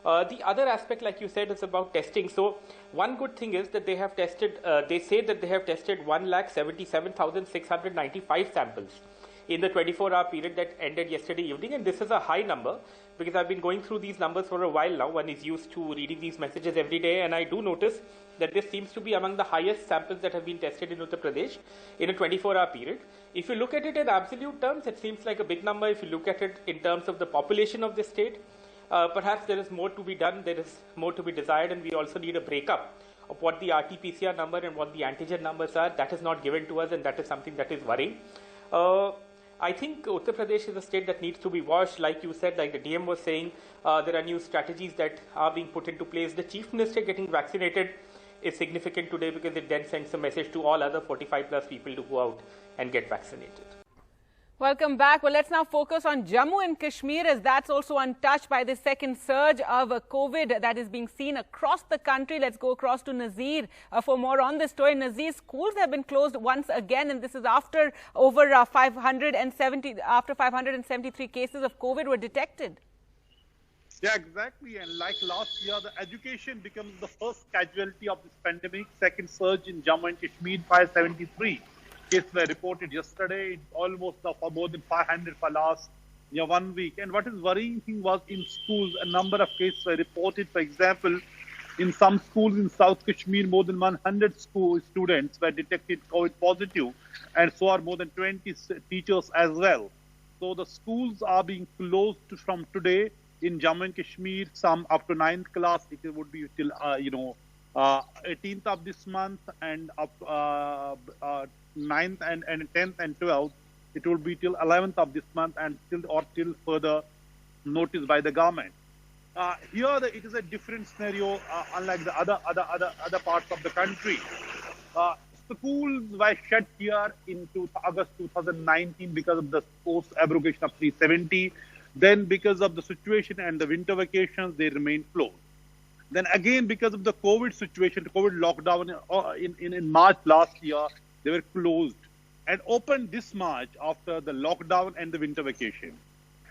The other aspect, like you said, is about testing. So one good thing is that they have tested, they say that they have tested 1,77,695 samples in the 24-hour period that ended yesterday evening. And this is a high number because I've been going through these numbers for a while now. One is used to reading these messages every day, and I do notice that this seems to be among the highest samples that have been tested in Uttar Pradesh in a 24-hour period. If you look at it in absolute terms, it seems like a big number. If you look at it in terms of the population of the state, perhaps there is more to be done, there is more to be desired, and we also need a breakup of what the RT-PCR number and what the antigen numbers are. That is not given to us, and that is something that is worrying. I think Uttar Pradesh is a state that needs to be watched. Like you said, like the DM was saying, there are new strategies that are being put into place. The Chief Minister getting vaccinated is significant today because it then sends a message to all other 45 plus people to go out and get vaccinated. Welcome back. Well, let's now focus on Jammu and Kashmir, as that's also untouched by the second surge of COVID that is being seen across the country. Let's go across to Nazir for more on this story. Nazir, schools have been closed once again, and this is after over 573 cases of COVID were detected. Yeah, exactly. And like last year, the education becomes the first casualty of this pandemic. Second surge in Jammu and Kashmir, 573. Cases were reported yesterday, almost for more than 500 for last 1 week. And what is worrying thing was in schools, a number of cases were reported. For example, in some schools in South Kashmir, more than 100 students were detected COVID positive, and so are more than 20 teachers as well. So the schools are being closed from today in Jammu and Kashmir. Some up to 9th class, it would be till 18th of this month, and up 9th and 10th and 12th, it will be till 11th of this month, and till further notice by the government. Here it is a different scenario, unlike the other parts of the country. Schools were shut here in August 2019 because of the post abrogation of 370. Then because of the situation and the winter vacations, they remained closed. Then again, because of the COVID situation, the COVID lockdown in March last year, they were closed and opened this March after the lockdown and the winter vacation.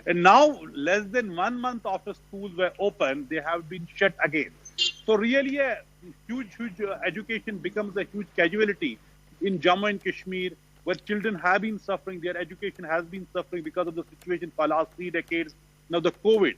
And now, less than 1 month after schools were open, they have been shut again. So really a huge education becomes a huge casualty in Jammu and Kashmir, where children have been suffering, their education has been suffering because of the situation for the last 3 decades. Now the COVID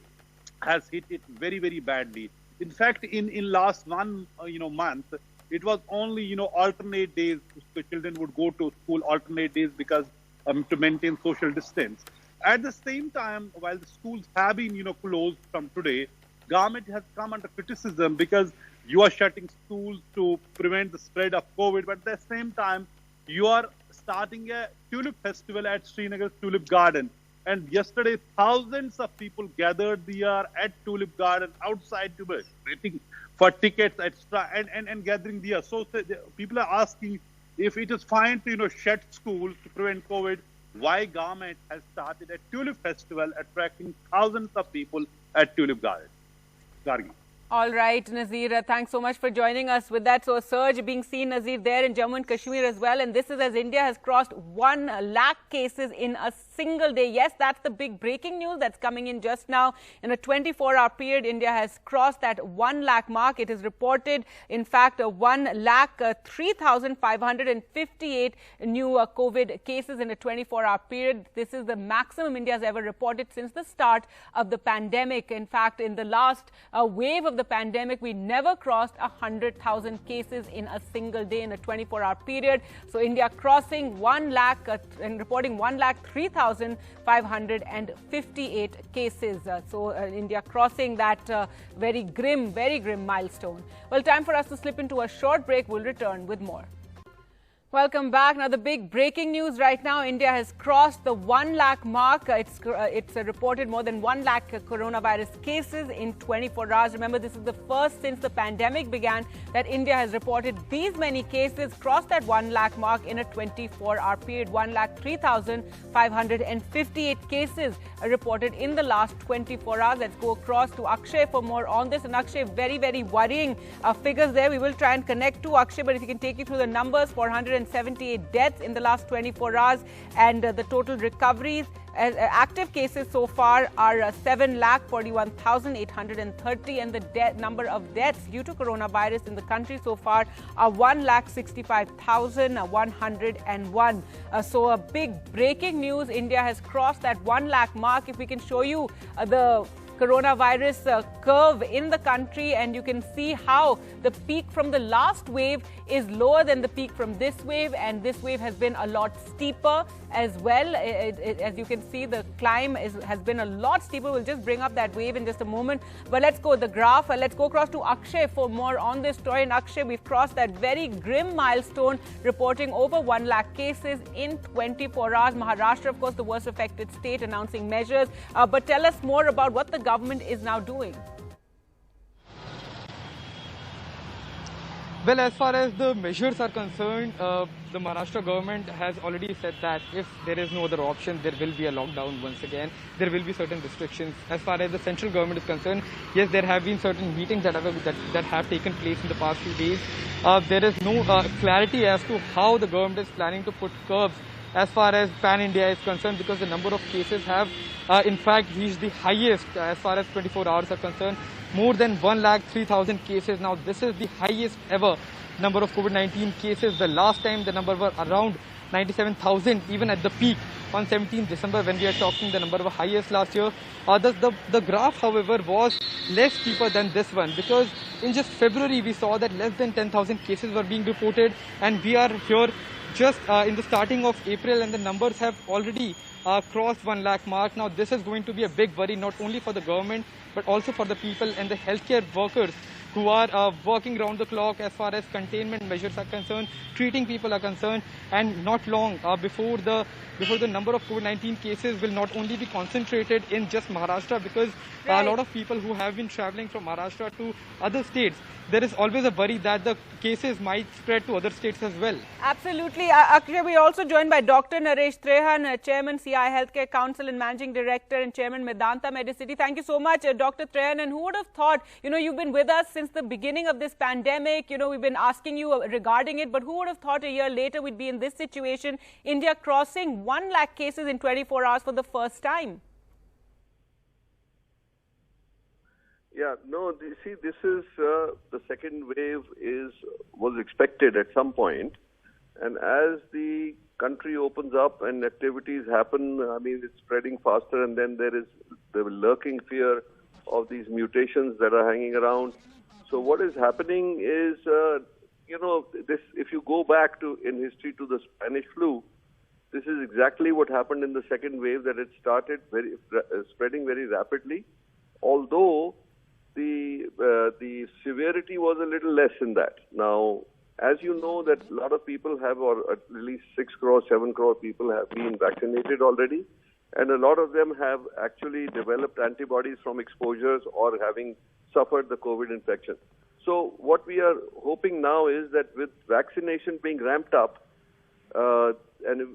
has hit it very, very badly. In fact, in last one month, it was only alternate days. The children would go to school alternate days because to maintain social distance. At the same time, while the schools have been closed from today, government has come under criticism because you are shutting schools to prevent the spread of COVID. But at the same time, you are starting a tulip festival at Srinagar Tulip Garden. And yesterday, thousands of people gathered there at Tulip Garden outside to waiting for tickets, extra, and gathering there. So people are asking if it is fine to shut schools to prevent COVID, why government has started a Tulip Festival attracting thousands of people at Tulip Garden. Gargi. All right, Nazir, thanks so much for joining us with that. So a surge being seen, Nazir, there in Jammu and Kashmir as well. And this is as India has crossed 1 lakh cases in a single day. Yes, that's the big breaking news that's coming in just now. In a 24-hour period, India has crossed that 1 lakh mark. It is reported, in fact, 1,03,558 new COVID cases in a 24-hour period. This is the maximum India has ever reported since the start of the pandemic. In fact, in the last wave of the pandemic, we never crossed 100,000 cases in a single day in a 24-hour period. So India crossing 1 lakh and reporting 1,03,558 cases. India crossing that very grim milestone. Well, time for us to slip into a short break. We'll return with more. Welcome back. Now, the big breaking news right now, India has crossed the 1 lakh mark. It's reported more than 1 lakh coronavirus cases in 24 hours. Remember, this is the first since the pandemic began that India has reported these many cases, crossed that 1 lakh mark in a 24-hour period. 1,03,558 cases reported in the last 24 hours. Let's go across to Akshay for more on this. And Akshay, very, very worrying figures there. We will try and connect to Akshay, but if you can take you through the numbers, 478 deaths in the last 24 hours, and the total recoveries. Active cases so far are 7,41,830, and the number of deaths due to coronavirus in the country so far are 1,65,101. So a big breaking news, India has crossed that 1 lakh mark. If we can show you the coronavirus curve in the country, and you can see how the peak from the last wave is lower than the peak from this wave, and this wave has been a lot steeper as well. As you can see, the climb has been a lot steeper. We'll just bring up that wave in just a moment. But let's go the graph. Let's go across to Akshay for more on this story. And Akshay, we've crossed that very grim milestone, reporting over 1 lakh cases in 24 hours. Maharashtra, of course, the worst affected state, announcing measures. But tell us more about what the government is now doing. Well, as far as the measures are concerned, the Maharashtra government has already said that if there is no other option, there will be a lockdown once again. There will be certain restrictions. As far as the central government is concerned, yes, there have been certain meetings that have taken place in the past few days. There is no clarity as to how the government is planning to put curbs as far as Pan-India is concerned, because the number of cases have in fact reached the highest as far as 24 hours are concerned. More than 1,03,000 cases. Now this is the highest ever number of COVID-19 cases. The last time the number were around 97,000, even at the peak on 17th December when we are talking, the number was highest last year. The graph, however, was less steeper than this one, because in just February we saw that less than 10,000 cases were being reported, and we are here just in the starting of April, and the numbers have already crossed 1 lakh mark. Now this is going to be a big worry, not only for the government but also for the people and the healthcare workers who are working round the clock as far as containment measures are concerned, treating people are concerned. And not long before the number of COVID-19 cases will not only be concentrated in just Maharashtra, because a lot of people who have been traveling from Maharashtra to other states, there is always a worry that the cases might spread to other states as well. Absolutely. Akshay, we are also joined by Dr. Naresh Trehan, Chairman, CI Healthcare Council and Managing Director, and Chairman, Medanta Medicity. Thank you so much, Dr. Trehan. And who would have thought, you've been with us since the beginning of this pandemic. We've been asking you regarding it, but who would have thought a year later we'd be in this situation, India crossing 1 lakh cases in 24 hours for the first time? Yeah, no, see, this is the second wave was expected at some point, and as the country opens up and activities happen, I mean, it's spreading faster, and then there is the lurking fear of these mutations that are hanging around. So what is happening is, this, if you go back in history to the Spanish flu, this is exactly what happened in the second wave, that it started spreading very rapidly, although the severity was a little less in that. Now, as you know, that a lot of people have, or at least 6 crore, 7 crore people have been vaccinated already, and a lot of them have actually developed antibodies from exposures or having suffered the COVID infection. So what we are hoping now is that with vaccination being ramped up, and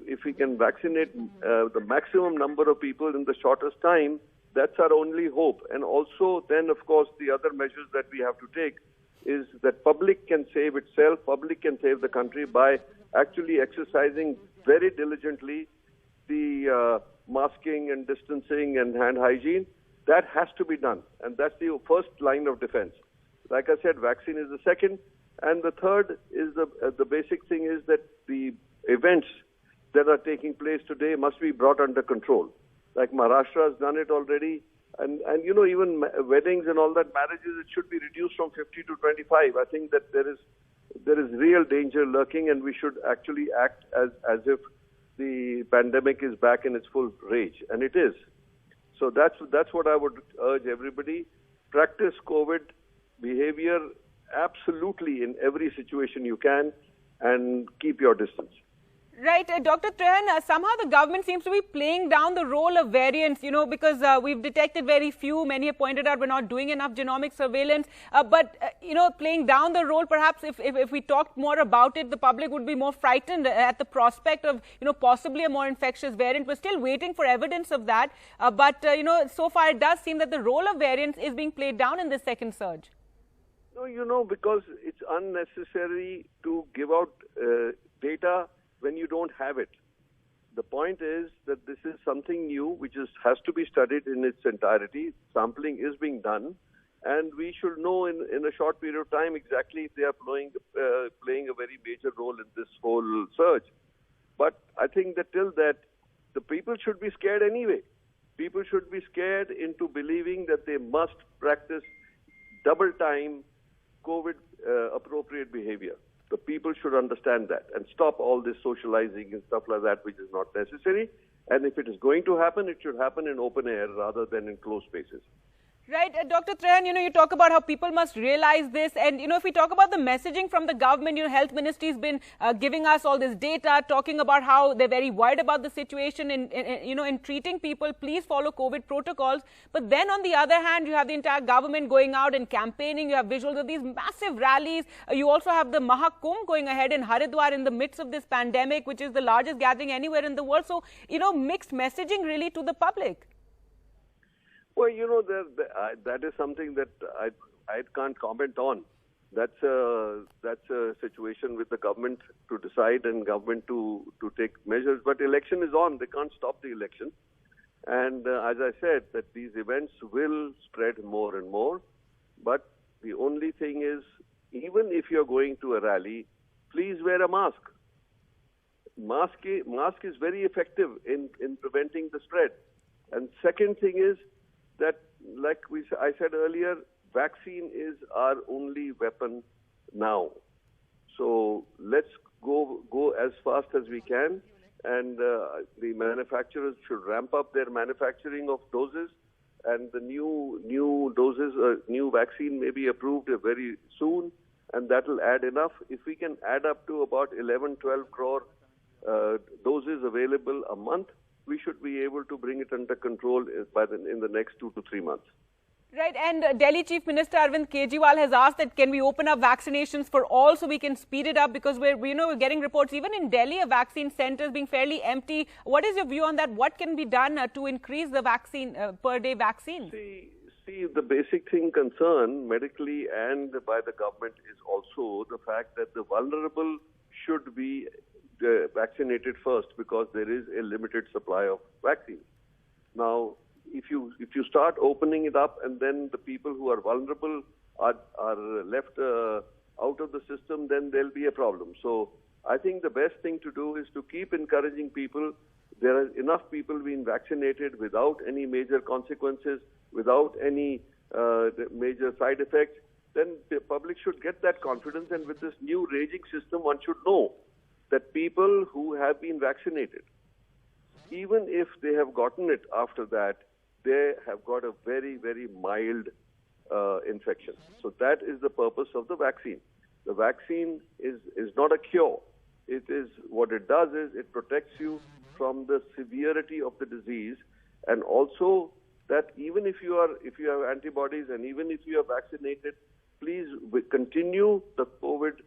if we can vaccinate the maximum number of people in the shortest time, that's our only hope. And also then, of course, the other measures that we have to take is that public can save itself, public can save the country by actually exercising very diligently the masking and distancing and hand hygiene. That has to be done, and that's the first line of defense. Like I said, vaccine is the second, and the third is the basic thing is that the events that are taking place today must be brought under control. Like Maharashtra has done it already, and even weddings and all that, marriages, it should be reduced from 50 to 25. I think that there is real danger lurking, and we should actually act as if the pandemic is back in its full rage, and it is. So that's what I would urge everybody. Practice COVID behavior absolutely in every situation you can, and keep your distance. Right, Dr. Trehan, somehow the government seems to be playing down the role of variants, because we've detected very few. Many have pointed out we're not doing enough genomic surveillance. But playing down the role, perhaps if we talked more about it, the public would be more frightened at the prospect of, possibly a more infectious variant. We're still waiting for evidence of that. But so far it does seem that the role of variants is being played down in this second surge. No, because it's unnecessary to give out data when you don't have it. The point is that this is something new which has to be studied in its entirety. Sampling is being done, and we should know in a short period of time exactly if they are playing a very major role in this whole surge. But I think that till that, the people should be scared anyway. People should be scared into believing that they must practice double time COVID appropriate behavior. The people should understand that and stop all this socializing and stuff like that, which is not necessary. And if it is going to happen, it should happen in open air rather than in closed spaces. Right. Dr. Trehan, you talk about how people must realize this. And, if we talk about the messaging from the government, Health Ministry has been giving us all this data, talking about how they're very worried about the situation in treating people. Please follow COVID protocols. But then on the other hand, you have the entire government going out and campaigning. You have visuals of these massive rallies. You also have the Mahakumbh going ahead in Haridwar in the midst of this pandemic, which is the largest gathering anywhere in the world. So, mixed messaging really to the public. Well, that is something that I can't comment on. That's a situation with the government to decide and government to take measures. But election is on. They can't stop the election. And as I said, that these events will spread more and more. But the only thing is, even if you're going to a rally, please wear a mask. Mask is very effective in preventing the spread. And second thing is, that, like I said earlier, vaccine is our only weapon now. So let's go as fast as we can, and the manufacturers should ramp up their manufacturing of doses, and the new doses, new vaccine may be approved very soon, and that will add enough. If we can add up to about 11-12 crore doses available a month, we should be able to bring it under control in the next 2 to 3 months. Right, and Delhi Chief Minister Arvind Kejriwal has asked that can we open up vaccinations for all so we can speed it up, because we're getting reports even in Delhi of vaccine centers being fairly empty. What is your view on that? What can be done to increase the vaccine per day vaccines? See, the basic thing concerned medically and by the government is also the fact that the vulnerable should be vaccinated first, because there is a limited supply of vaccine. Now, if you start opening it up and then the people who are vulnerable are left out of the system, then there'll be a problem. So I think the best thing to do is to keep encouraging people. There are enough people being vaccinated without any major consequences, without any major side effects. Then the public should get that confidence, and with this new raging system, one should know that people who have been vaccinated, even if they have gotten it after that, they have got a very, very mild infection. So that is the purpose of the vaccine. The vaccine is not a cure. It is, what it does is it protects you from the severity of the disease, and also that even if you have antibodies and even if you are vaccinated, please continue the COVID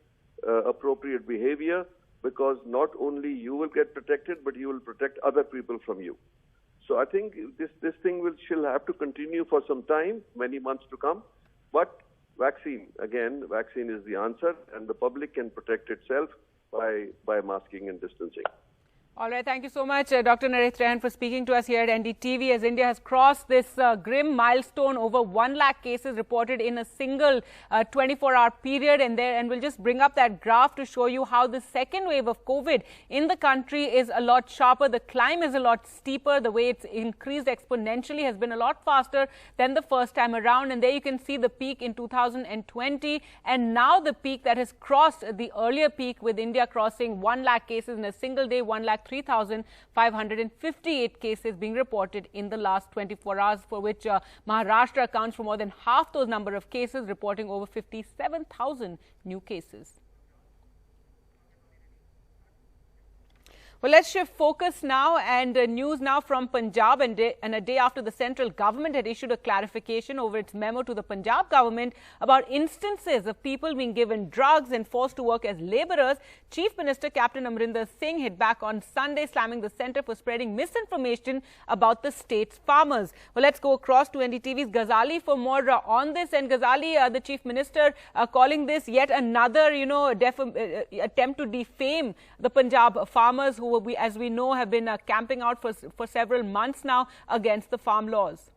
appropriate behavior, because not only you will get protected, but you will protect other people from you. So I think this thing shall have to continue for some time, many months to come. But vaccine is the answer, and the public can protect itself by masking and distancing. All right. Thank you so much, Dr. Naresh Trehan, for speaking to us here at NDTV, as India has crossed this grim milestone. Over 1 lakh cases reported in a single 24-hour period. And we'll just bring up that graph to show you how the second wave of COVID in the country is a lot sharper. The climb is a lot steeper. The way it's increased exponentially has been a lot faster than the first time around. And there you can see the peak in 2020. And now the peak that has crossed the earlier peak, with India crossing 1 lakh cases in a single day, 1,03,558 cases being reported in the last 24 hours, for which Maharashtra accounts for more than half those number of cases, reporting over 57,000 new cases. Well, let's shift focus now, and news now from Punjab, and a day after the central government had issued a clarification over its memo to the Punjab government about instances of people being given drugs and forced to work as labourers. Chief Minister Captain Amrinder Singh hit back on Sunday, slamming the centre for spreading misinformation about the state's farmers. Well, let's go across to NDTV's Ghazali for more on this. And Ghazali, the Chief Minister calling this yet another, attempt to defame the Punjab farmers, who as we know have been camping out for several months now against the farm laws.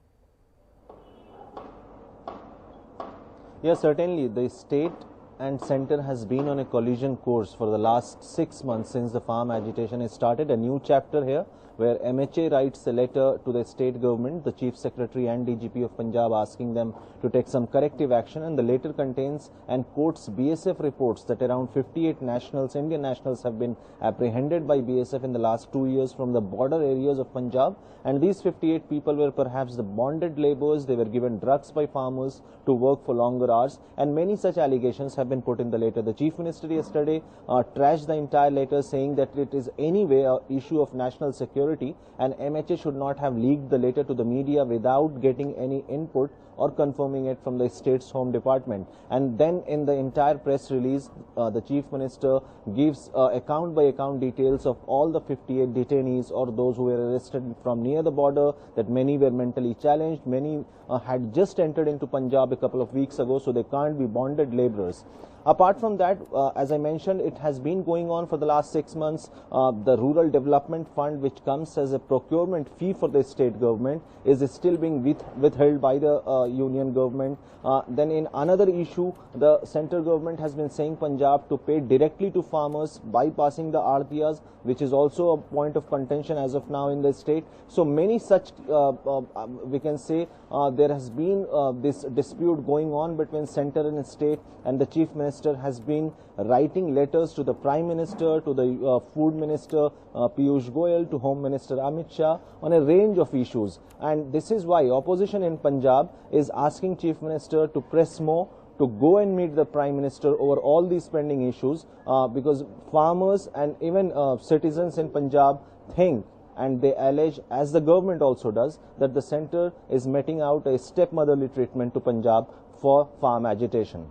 Yes, certainly the state and centre has been on a collision course for the last 6 months since the farm agitation has started. A new chapter here where MHA writes a letter to the state government, the Chief Secretary and DGP of Punjab, asking them to take some corrective action, and the letter contains and quotes BSF reports that around 58 nationals, Indian nationals, have been apprehended by BSF in the last 2 years from the border areas of Punjab, and these 58 people were perhaps the bonded laborers. They were given drugs by farmers to work for longer hours, and many such allegations have been put in the letter. The Chief Minister yesterday trashed the entire letter, saying that it is anyway an issue of national security and MHA should not have leaked the letter to the media without getting any input or confirming it from the state's home department. And then in the entire press release, the Chief Minister gives account by account details of all the 58 detainees or those who were arrested from near the border, that many were mentally challenged, many had just entered into Punjab a couple of weeks ago, so they can't be bonded laborers. Apart from that, as I mentioned, it has been going on for the last 6 months. The Rural Development Fund, which comes as a procurement fee for the state government, is still being withheld by the union government. Then in another issue, the central government has been saying Punjab to pay directly to farmers, bypassing the Aartiyas, which is also a point of contention as of now in the state. So many such, we can say, there has been this dispute going on between center and state, and the Chief Minister has been writing letters to the Prime Minister, to the Food Minister Piyush Goyal, to Home Minister Amit Shah on a range of issues. And this is why opposition in Punjab is asking Chief Minister to press more, to go and meet the Prime Minister over all these pending issues, because farmers and even citizens in Punjab think, and they allege, as the government also does, that the centre is meting out a stepmotherly treatment to Punjab for farm agitation.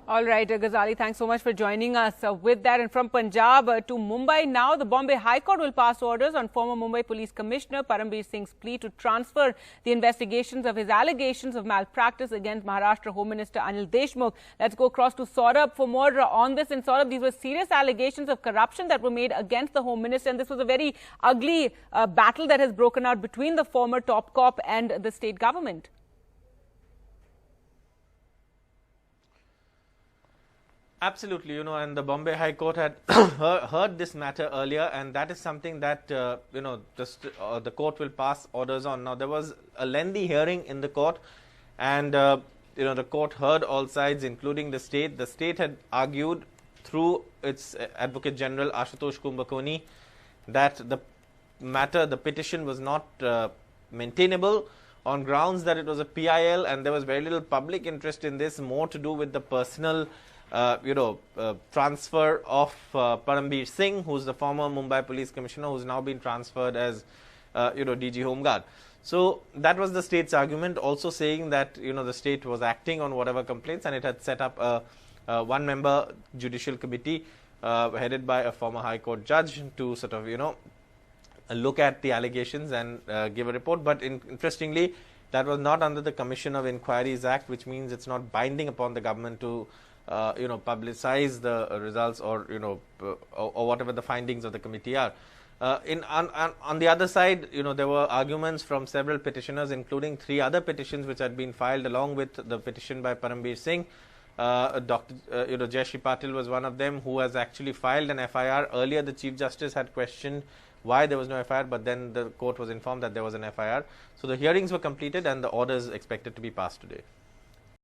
All right, Ghazali, thanks so much for joining us with that. And from Punjab to Mumbai now, the Bombay High Court will pass orders on former Mumbai Police Commissioner Parambir Singh's plea to transfer the investigations of his allegations of malpractice against Maharashtra Home Minister Anil Deshmukh. Let's go across to Saurabh for more on this. And Saurabh, these were serious allegations of corruption that were made against the Home Minister, and this was a very ugly battle that has broken out between the former top cop and the state government. Absolutely, and the Bombay High Court had heard this matter earlier, and that is something that, the court will pass orders on. Now, there was a lengthy hearing in the court, and, the court heard all sides, including the state. The state had argued through its Advocate General Ashutosh Kumbhakoni that the petition was not maintainable on grounds that it was a PIL, and there was very little public interest in this, more to do with the personal transfer of Parambir Singh, who's the former Mumbai Police Commissioner, who's now been transferred as, DG Home Guard. So that was the state's argument, also saying that, the state was acting on whatever complaints, and it had set up a one-member judicial committee headed by a former High Court judge to sort of, look at the allegations and give a report. But interestingly, that was not under the Commission of Inquiries Act, which means it's not binding upon the government to publicize the results or or whatever the findings of the committee are. On the other side, there were arguments from several petitioners, including 3 other petitions which had been filed along with the petition by Parambir Singh. Dr. Jayashree Patil was one of them, who has actually filed an FIR. Earlier, the Chief Justice had questioned why there was no FIR, but then the court was informed that there was an FIR. So the hearings were completed and the orders expected to be passed today.